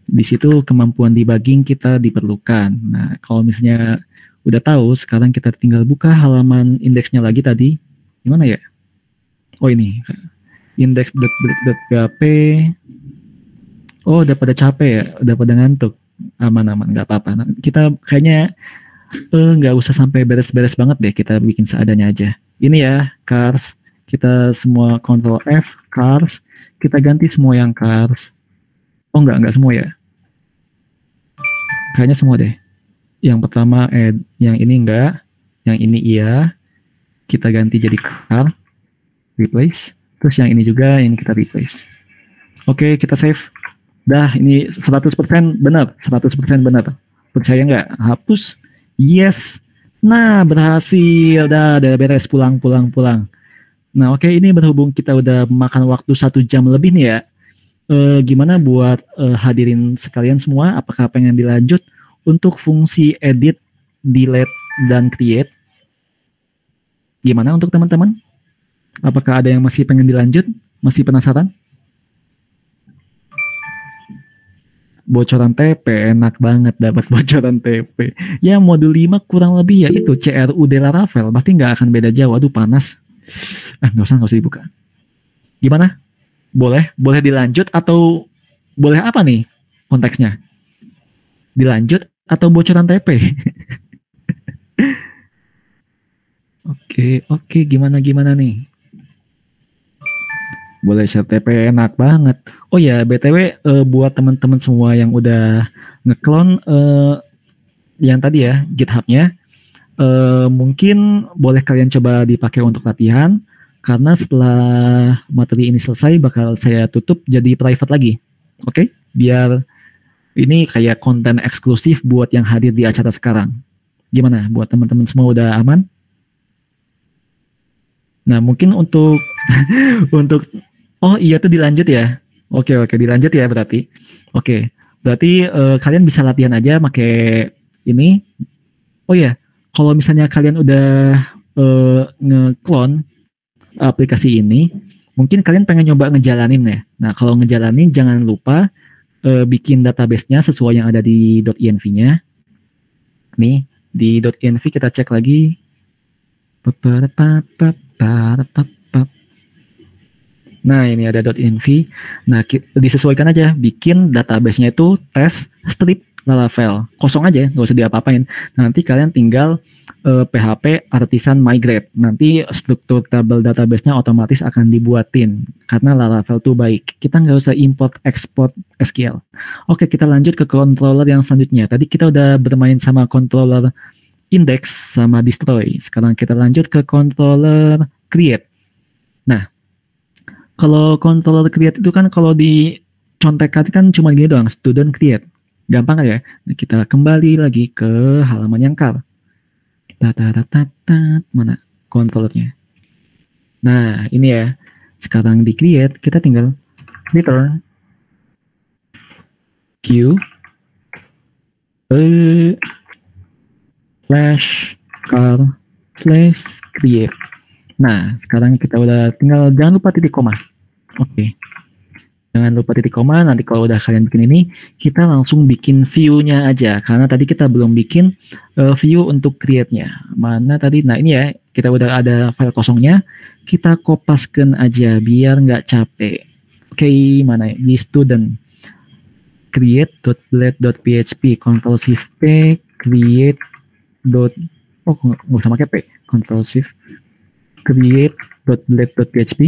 Di situ kemampuan debugging kita diperlukan. Nah, kalau misalnya udah tahu, sekarang kita tinggal buka halaman indeksnya lagi tadi. Gimana ya? Oh, ini. Index.php. Oh, udah pada capek ya? Udah pada ngantuk. Aman-aman, nggak apa-apa. Nah, kita kayaknya nggak usah sampai beres-beres banget deh. Kita bikin seadanya aja. Ini ya, cars. Kita semua Ctrl F, cars. Kita ganti semua yang cars. Oh, enggak semua ya. Kayaknya semua deh. Yang pertama yang ini enggak, yang ini iya. Kita ganti jadi car, replace. Terus yang ini juga, ini kita replace. Oke, kita save. Dah, ini 100% benar, 100% benar. Percaya nggak? Hapus. Yes. Nah, berhasil. Udah beres, pulang. Nah, oke, ini berhubung kita udah makan waktu 1 jam lebih nih ya. Gimana buat hadirin sekalian semua, apakah pengen dilanjut untuk fungsi edit, delete, dan create? Gimana untuk teman-teman? Apakah ada yang masih pengen dilanjut? Masih penasaran? Bocoran TP, enak banget dapat bocoran TP. Ya, modul 5 kurang lebih ya itu CRU de Laravel, pasti nggak akan beda jauh. Aduh, panas. Nggak usah dibuka. Gimana? boleh dilanjut atau boleh apa nih konteksnya? Dilanjut atau bocoran TP? Oke, gimana nih? Boleh share TP, enak banget. Oh ya, BTW buat teman-teman semua yang udah ngeklon yang tadi ya GitHub-nya, mungkin boleh kalian coba dipakai untuk latihan, karena setelah materi ini selesai bakal saya tutup jadi private lagi. Oke? Biar ini kayak konten eksklusif buat yang hadir di acara sekarang. Gimana? Buat teman-teman semua udah aman? Nah, mungkin untuk untuk oh iya tuh dilanjut ya. Oke, dilanjut ya berarti. Oke. Berarti kalian bisa latihan aja pakai ini. Oh ya, kalau misalnya kalian udah nge-clone aplikasi ini, mungkin kalian pengen nyoba ngejalanin ya. Nah, kalau ngejalanin jangan lupa bikin database-nya sesuai yang ada di .env-nya. Nih, di .env kita cek lagi. Nah, ini ada .env. Nah, disesuaikan aja. Bikin database-nya itu test strip Laravel. Kosong aja, nggak usah diapa-apain. Nanti kalian tinggal PHP artisan migrate. Nanti struktur tabel database-nya otomatis akan dibuatin. Karena Laravel tuh baik. Kita nggak usah import, export SQL. Oke, kita lanjut ke controller yang selanjutnya. Tadi kita udah bermain sama controller index sama destroy. Sekarang kita lanjut ke controller create. Nah, kalau controller create itu kan kalau di contekan kan cuma gini doang, student create. Gampang kan ya? Nah, kita kembali lagi ke halaman yang car. Mana controllernya? Nah, ini ya. Sekarang di create, kita tinggal return q slash car slash create. Nah, sekarang kita udah tinggal jangan lupa titik koma. Oke. Jangan lupa titik koma, nanti kalau udah kalian bikin ini, kita langsung bikin view-nya aja. Karena tadi kita belum bikin view untuk create-nya. Mana tadi? Nah, ini ya, kita udah ada file kosongnya. Kita kopaskan aja, biar nggak capek. Oke, mana ya? Di student. create.blade.php, Ctrl+Shift-P, create. Oh, nggak usah pakai P. Ctrl+Shift. create.blade.php,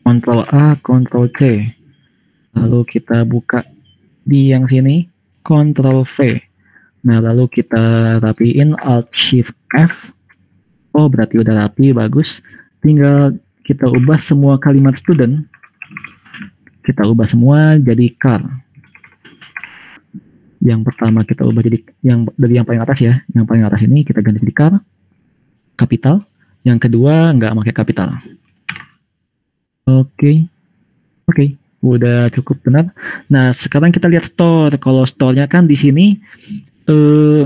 Ctrl A, Ctrl C, lalu kita buka di yang sini, Ctrl V. Nah, lalu kita rapiin Alt Shift F. Oh, berarti udah rapi, bagus. Tinggal kita ubah semua kalimat student. Kita ubah semua jadi car. Yang pertama kita ubah jadi dari yang paling atas ya. Yang paling atas ini kita ganti jadi car, kapital. Yang kedua nggak pakai kapital. Oke, udah cukup benar. Nah, sekarang kita lihat store. Kalau store-nya kan di sini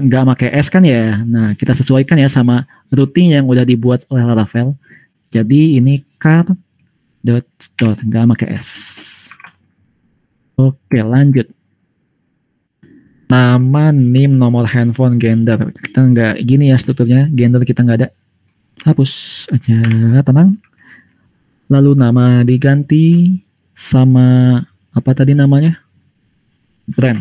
nggak pakai S kan ya. Nah, kita sesuaikan ya sama routing yang udah dibuat oleh Laravel. Jadi ini car.store, nggak pakai S. Oke, lanjut. Nama, NIM, nomor handphone, gender. Kita nggak gini ya strukturnya. Gender kita nggak ada. Hapus aja, tenang. Lalu nama diganti sama apa tadi namanya? Brand.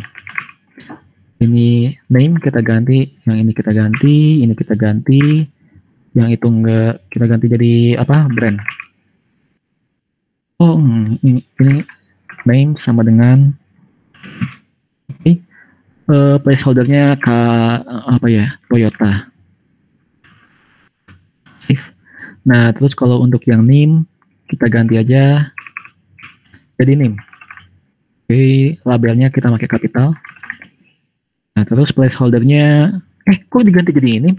Ini name kita ganti, yang ini kita ganti, ini kita ganti, yang itu enggak kita ganti jadi apa? Brand. Oh, ini name sama dengan placeholdernya ke apa ya? Toyota. Nah, terus kalau untuk yang name kita ganti aja jadi name. Oke, labelnya kita pakai kapital. Nah, terus placeholdernya kok diganti jadi ini?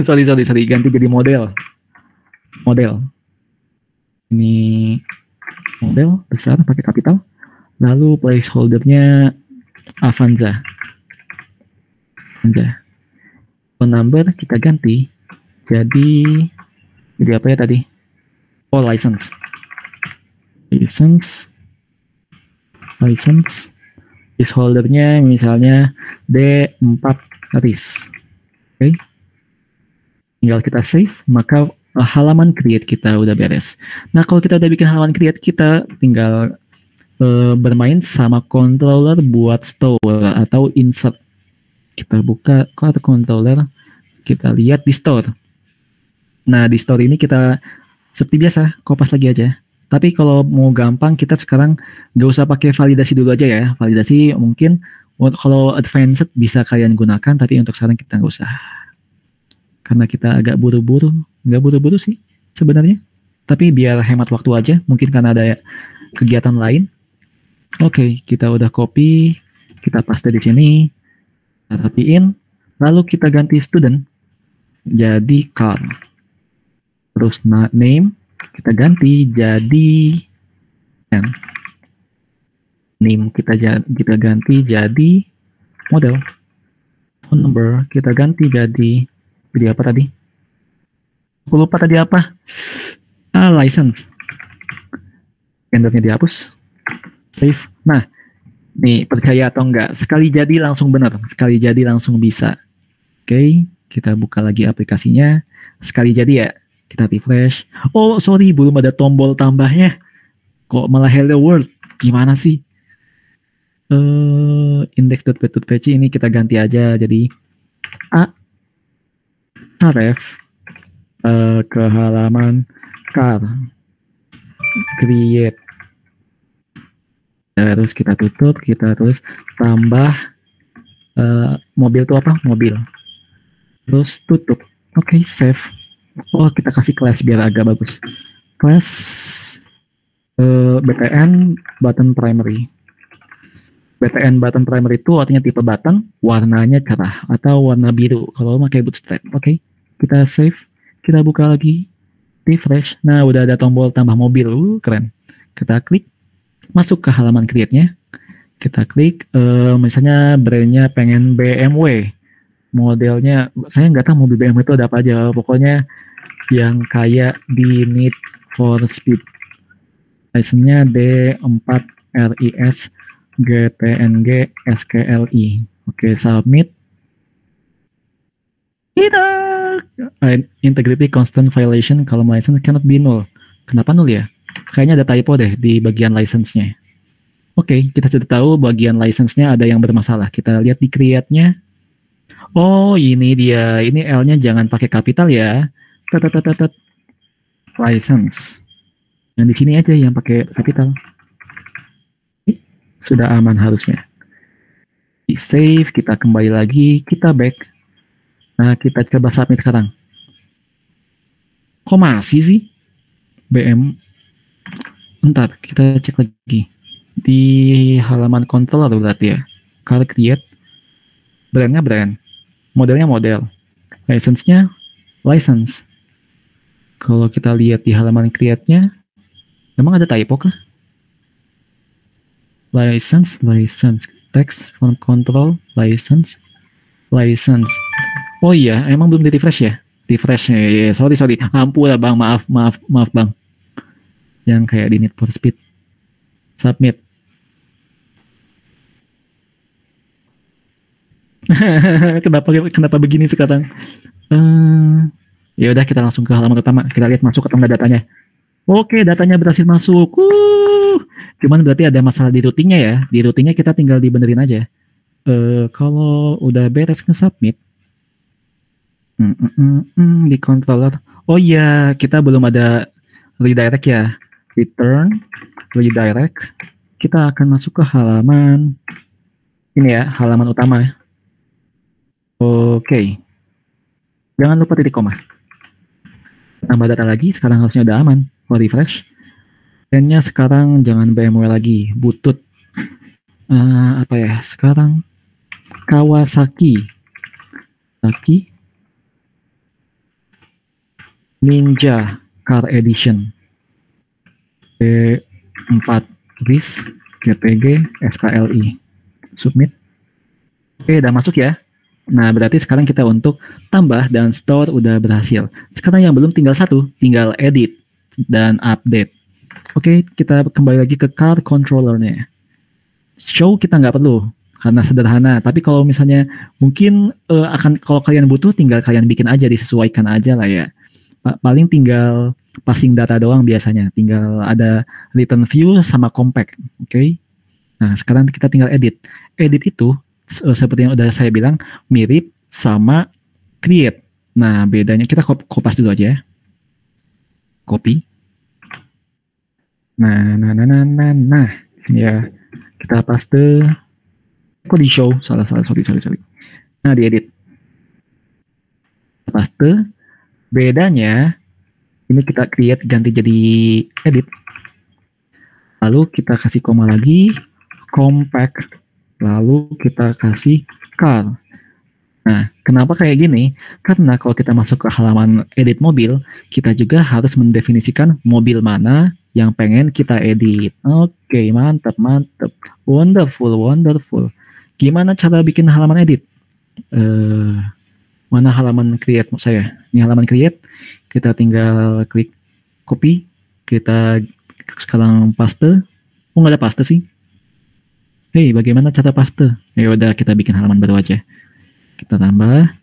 sorry, ganti jadi model. Ini model besar pakai kapital. Lalu placeholdernya Avanza. Phone number kita ganti jadi apa ya tadi? Oh, license. Placeholdernya misalnya D4 RIS. Oke. Tinggal kita save, maka halaman create kita udah beres. Nah, kalau kita udah bikin halaman create, kita tinggal bermain sama controller buat store atau insert. Kita buka card controller, kita lihat di store. Nah, di store ini kita seperti biasa, kopas lagi aja. Tapi kalau mau gampang, kita sekarang gak usah pakai validasi dulu aja ya. Validasi mungkin kalau advanced bisa kalian gunakan, tapi untuk sekarang kita nggak usah. Karena kita agak buru-buru, nggak buru-buru sih sebenarnya. Tapi biar hemat waktu aja, mungkin karena ada kegiatan lain. Oke, kita udah copy, kita paste di sini, kita rapiin, lalu kita ganti student jadi car. Terus name kita ganti jadi name kita ganti jadi model. Phone number kita ganti jadi apa tadi? Aku lupa tadi apa? License. Gendernya dihapus. Save. Nah, nih percaya atau enggak, sekali jadi langsung benar, sekali jadi langsung bisa. Oke, kita buka lagi aplikasinya. Sekali jadi ya, kita refresh. Oh, sorry, belum ada tombol tambahnya. Kok malah hello world? Gimana sih? Index.page ini kita ganti aja jadi href ke halaman car create. Terus kita tutup, kita terus tambah mobil itu apa? Mobil. Terus tutup. Oke, save. Oh, kita kasih class biar agak bagus. Class btn button primary. btn button primary itu artinya tipe button, warnanya cerah atau warna biru kalau pakai Bootstrap. Oke, kita save, kita buka lagi, refresh. Nah, udah ada tombol tambah mobil, keren. Kita klik, masuk ke halaman create-nya. Kita klik, misalnya brandnya pengen BMW, modelnya saya nggak tahu mobil BMW itu ada apa aja, pokoknya yang kayak di Need for Speed. License-nya D4 RIS GTNG SKLI. Oke, submit. Tidak. Integrity constant violation kalau license cannot be null. Kenapa null ya? Kayaknya ada typo deh di bagian license-nya. Oke, kita sudah tahu bagian license-nya ada yang bermasalah. Kita lihat di create-nya. Oh, ini dia. Ini L-nya jangan pakai kapital ya. License. Yang di sini aja yang pakai kapital. Sudah aman harusnya. Di save, kita kembali lagi, kita back. Nah, kita coba submit sekarang. Kok masih sih? BM. Bentar, kita cek lagi. Di halaman controller berarti ya. Car create. Brandnya brand. Modelnya model. License-nya license. Kalau kita lihat di halaman create-nya, memang ada typo kah? License, text, font control, license. Oh iya, emang belum di refresh ya? Refresh ya, sorry. Ampun lah bang, maaf bang. Yang kayak di Need for Speed. Submit. Kenapa begini sekarang? Ya udah kita langsung ke halaman utama. Kita lihat masuk atau enggak datanya. Oke, datanya berhasil masuk. Cuman berarti ada masalah di routingnya ya. Di routingnya kita tinggal dibenerin aja. Kalau udah beres nge-submit, di controller. Oh iya, kita belum ada redirect ya. Return, redirect. Kita akan masuk ke halaman ini ya, halaman utama. Oke. Jangan lupa titik koma. Tambah data lagi, sekarang harusnya udah aman. Refresh. Brandnya sekarang jangan BMW lagi, butut. Apa ya? Sekarang Kawasaki. Ninja Car Edition. D4 RIS GTG SKLI. Submit. Oke, udah masuk ya. Nah, berarti sekarang kita untuk tambah dan store udah berhasil. Sekarang yang belum tinggal satu, tinggal edit dan update. Oke, kita kembali lagi ke car controllernya. Show kita nggak perlu karena sederhana. Tapi kalau misalnya mungkin kalau kalian butuh, tinggal kalian bikin aja, disesuaikan aja lah ya. paling tinggal passing data doang biasanya, tinggal ada return view sama compact. Oke. Nah, sekarang kita tinggal edit. Edit itu seperti yang udah saya bilang mirip sama create. Nah, bedanya kita kopas dulu aja ya. Copy. Nah, sini ya. Kita paste. Kok di show? Salah, sorry. Nah, diedit. Paste. Bedanya, ini kita create ganti jadi edit. Lalu kita kasih koma lagi, compact. Lalu kita kasih car. Nah, kenapa kayak gini? Karena kalau kita masuk ke halaman edit mobil, kita juga harus mendefinisikan mobil mana yang pengen kita edit. Oke, mantap. Wonderful. Gimana cara bikin halaman edit? Mana halaman create saya? Ini halaman create. Kita tinggal klik copy. Kita sekarang paste. Oh, nggak ada paste sih. Hey, bagaimana cara paste? Ya udah, kita bikin halaman baru aja. Kita tambah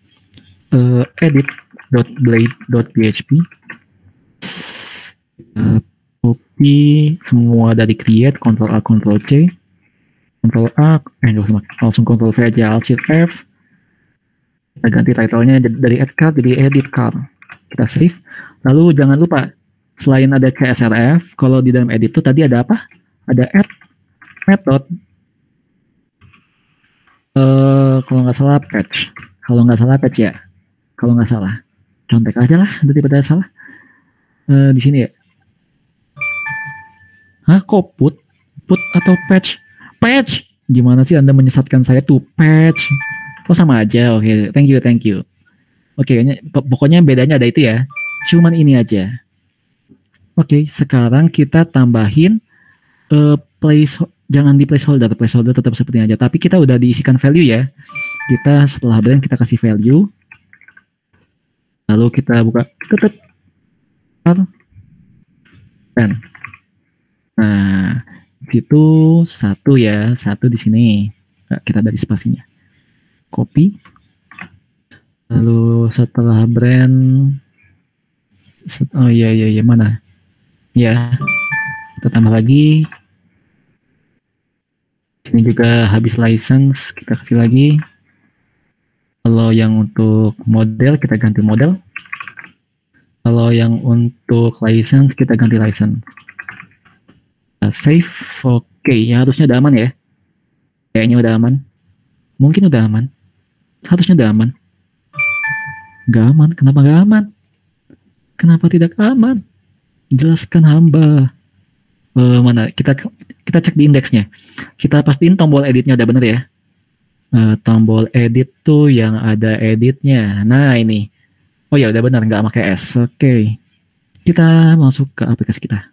edit.blade.php. Copy semua dari create, Ctrl A, Ctrl C, Ctrl A, langsung Ctrl V aja, Alt Shift F. Kita ganti title-nya dari add card jadi edit card. Kita save. Lalu jangan lupa, selain ada CSRF, kalau di dalam edit itu tadi ada apa? Ada add method. Kalau nggak salah patch. Kalau nggak salah. Contek aja lah daripada salah. Di sini ya. Hah, kok put atau patch? Patch. Gimana sih Anda menyesatkan saya tuh patch? Oh, sama aja. Oke, thank you. Oke, pokoknya bedanya ada itu ya. Cuman ini aja. Oke, sekarang kita tambahin jangan di placeholder tetap seperti aja. Tapi kita udah diisikan value ya. Kita setelah brand kita kasih value. Lalu kita buka tutup. Dan nah, situ satu di sini. Kita dari spasinya. Copy. Lalu setelah brand oh iya mana? Ya. Kita tambah lagi. Ini juga habis license, kita kasih lagi. Kalau yang untuk model, kita ganti model. Kalau yang untuk license, kita ganti license. Save, oke, ya harusnya udah aman ya. Kayaknya udah aman. Mungkin udah aman. Harusnya udah aman. Gak aman, kenapa gak aman? Kenapa tidak aman? Jelaskan hamba. Mana? Kita cek di indeksnya. Kita pastiin tombol editnya udah bener ya. Tombol edit tuh yang ada editnya. Nah ini. Oh ya udah benar, nggak pakai S. Oke. Kita masuk ke aplikasi kita.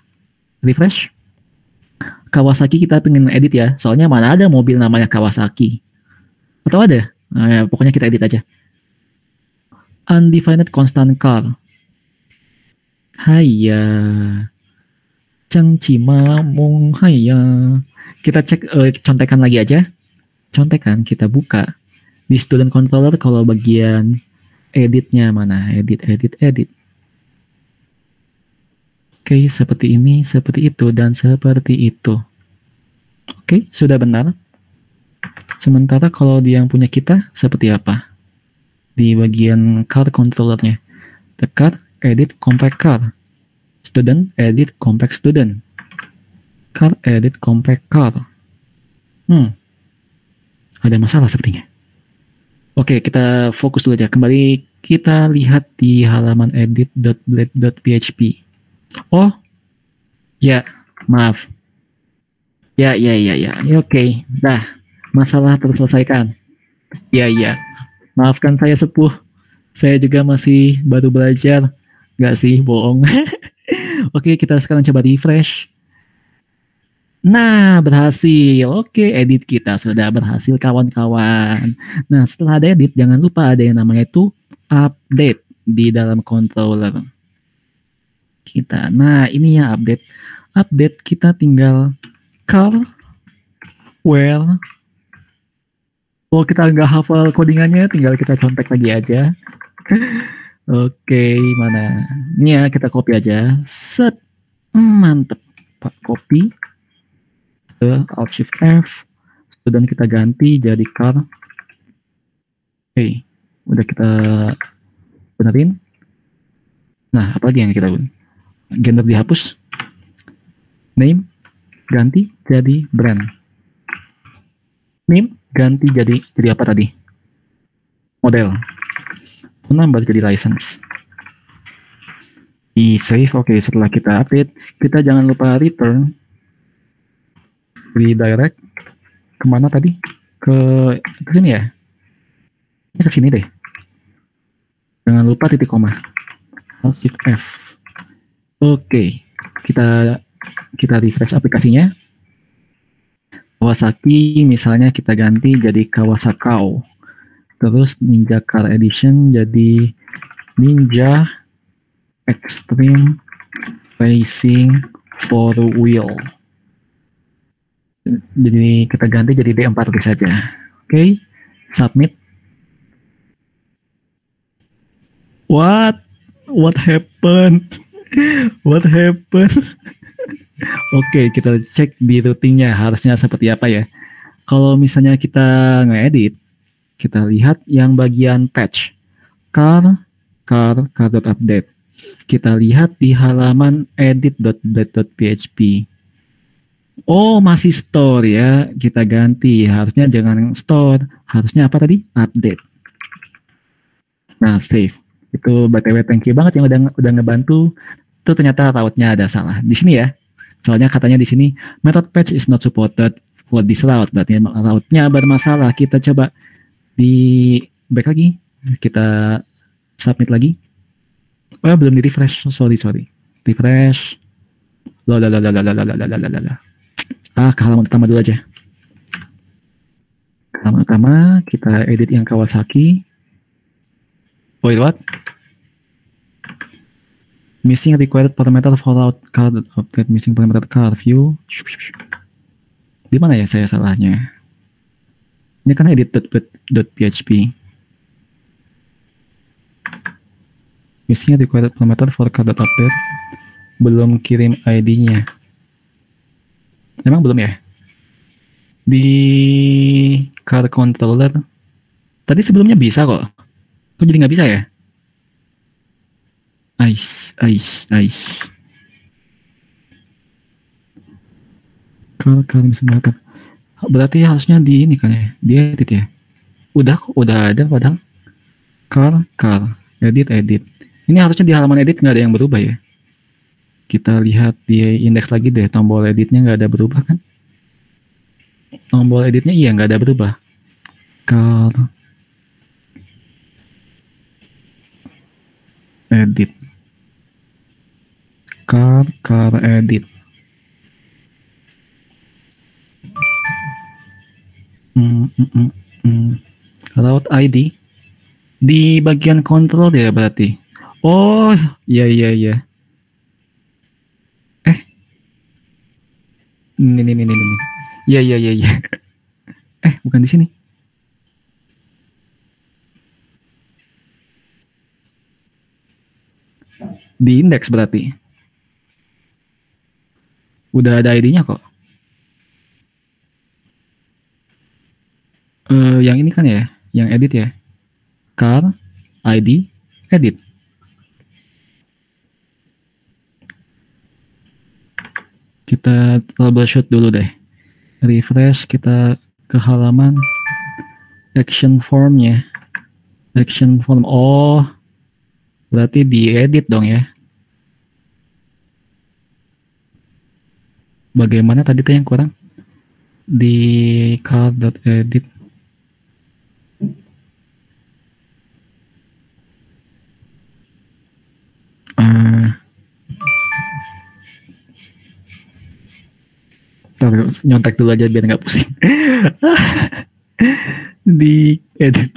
Refresh. Kawasaki kita pengen edit ya. Soalnya mana ada mobil namanya Kawasaki. Atau ada? Nah, ya, pokoknya kita edit aja. Undefined constant car. Haiya. Cangcima mong haiya. Kita cek contekan lagi aja. Contekan kita buka di student controller. Kalau bagian editnya mana? Edit. Oke, seperti ini, seperti itu, dan seperti itu. Oke, sudah benar. Sementara kalau di yang punya kita seperti apa? Di bagian car controllernya. The car, edit, compact car. Student, edit, compact student. Car, edit, compact car. Ada masalah sepertinya. Oke, kita fokus dulu aja. Kembali kita lihat di halaman edit.blade.php. Oh, ya, maaf. Ya, oke. Dah, masalah terselesaikan. Ya. Maafkan saya sepuh. Saya juga masih baru belajar. Nggak sih, bohong. Oke, kita sekarang coba refresh. Nah, berhasil. Oke, edit kita sudah berhasil, kawan-kawan. Nah, setelah ada edit, jangan lupa ada yang namanya itu update di dalam controller kita. Nah, ini ya update. Update kita tinggal car where. Kalau kita nggak hafal codingannya, tinggal kita contek lagi aja. Oke, mana? Ini ya kita copy aja. Set. Mantep. Pak copy ke Alt Shift F. Dan kita ganti jadi car. Oke, udah kita benerin. Nah, apa lagi yang kita benerin? Gender dihapus. Name ganti jadi brand. Name ganti jadi apa tadi? Model. Nambah jadi license. Di save. Oke, setelah kita update, kita jangan lupa return. Redirect kemana tadi? Ke sini ya? Ini ke sini deh. Jangan lupa titik koma. Alt Shift F. Oke, kita refresh aplikasinya. Kawasaki misalnya kita ganti jadi Kawasakao. Terus Ninja Car Edition jadi Ninja Extreme Racing 4-wheel. Jadi kita ganti jadi D4 saja. Oke, submit. What happened? What happened? Oke, kita cek di routingnya harusnya seperti apa ya. Kalau misalnya kita ngedit, kita lihat yang bagian patch car.update. Kita lihat di halaman edit.php. Oh, masih store ya. Kita ganti. Harusnya jangan store. Harusnya apa tadi? Update. Nah, save. Itu BTW thank you banget yang udah ngebantu. Itu ternyata route-nya ada salah. Di sini ya. Soalnya katanya di sini method patch is not supported for this route. Berarti route-nya bermasalah. Kita coba di back lagi. Kita submit lagi. Oh, belum di refresh. Sorry. Refresh. Ke halaman utama dulu aja. Halaman utama kita edit yang Kawasaki. Wait, what? Missing required parameter for route card update. Missing parameter car view. Di mana ya saya salahnya? Ini kan edit.php. Missing required parameter for card update. Belum kirim ID-nya. Emang belum ya? Di car controller tadi sebelumnya bisa kok. Kok jadi nggak bisa ya? Ais. Car bisa mengatakan. Berarti harusnya di ini kan ya? Di edit ya? Udah ada padahal. Car. Edit. Ini harusnya di halaman edit nggak ada yang berubah ya? Kita lihat di indeks lagi deh, tombol editnya nggak ada berubah kan? Tombol editnya iya nggak ada berubah. Car edit. Car edit. Route ID di bagian kontrol ya berarti. Oh, iya. Ini. Iya. Bukan di sini. Di indeks berarti. Udah ada ID-nya kok. Yang ini kan ya, yang edit ya. Car ID edit. Kita troubleshoot dulu deh. Refresh kita ke halaman action form-nya. Action form. Oh, berarti diedit dong ya. Bagaimana tadi tuh yang kurang? Di car.edit. Nyontek dulu aja biar nggak pusing. Di edit.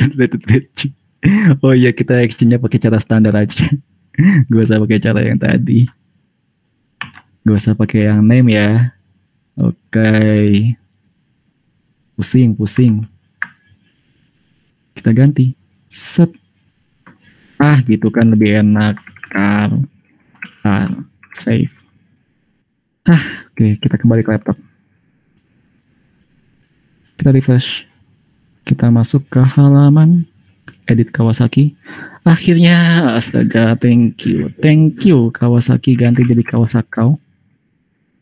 Oh iya, kita actionnya pakai cara standar aja. Gak usah pakai cara yang tadi. Gak usah pakai yang name ya. Oke. Pusing. Kita ganti. Set. gitu kan lebih enak kan. Save. Oke, kita kembali ke laptop. Kita refresh. Kita masuk ke halaman edit Kawasaki. Akhirnya, astaga, thank you Kawasaki ganti jadi Kawasaki.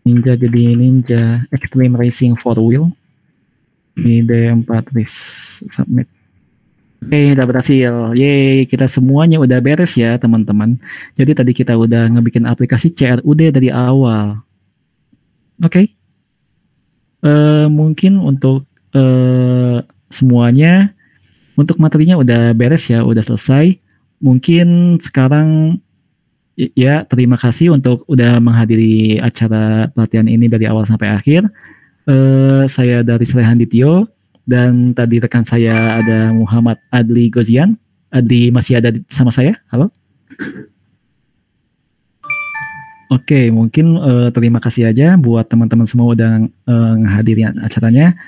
Ninja jadi Ninja Extreme Racing 4-wheel. Ini D4 list submit. Oke, udah berhasil. Yeay, kita semuanya udah beres ya, teman-teman. Jadi tadi kita udah ngebikin aplikasi CRUD dari awal. Oke. Mungkin untuk semuanya, untuk materinya udah beres ya, udah selesai. Mungkin sekarang ya terima kasih untuk udah menghadiri acara pelatihan ini dari awal sampai akhir. Saya dari Salehan Dityo dan tadi rekan saya ada Muhammad Adli Gozian. Adli masih ada sama saya? Halo? Oke, mungkin terima kasih aja buat teman-teman semua udah menghadiri acaranya.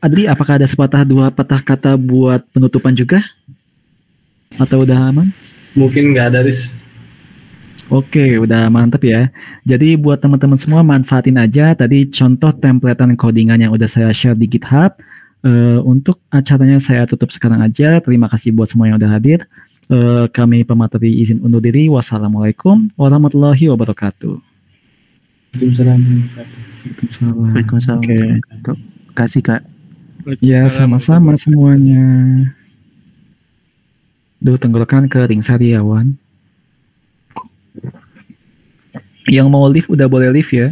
Adli, apakah ada sepatah dua patah kata buat penutupan juga? Atau udah aman? Mungkin nggak ada, Riz. Oke, udah mantep ya. Jadi buat teman-teman semua manfaatin aja tadi contoh templatean codingan yang udah saya share di GitHub. Untuk acaranya saya tutup sekarang aja. Terima kasih buat semua yang udah hadir. Kami pemateri izin undur diri. Wassalamualaikum warahmatullahi wabarakatuh. Waalaikumsalam. Waalaikumsalam. Oke. Terima kasih Kak. Ya, sama-sama semuanya. Duh, tenggorokan kering sariawan. Yang mau live udah boleh live ya.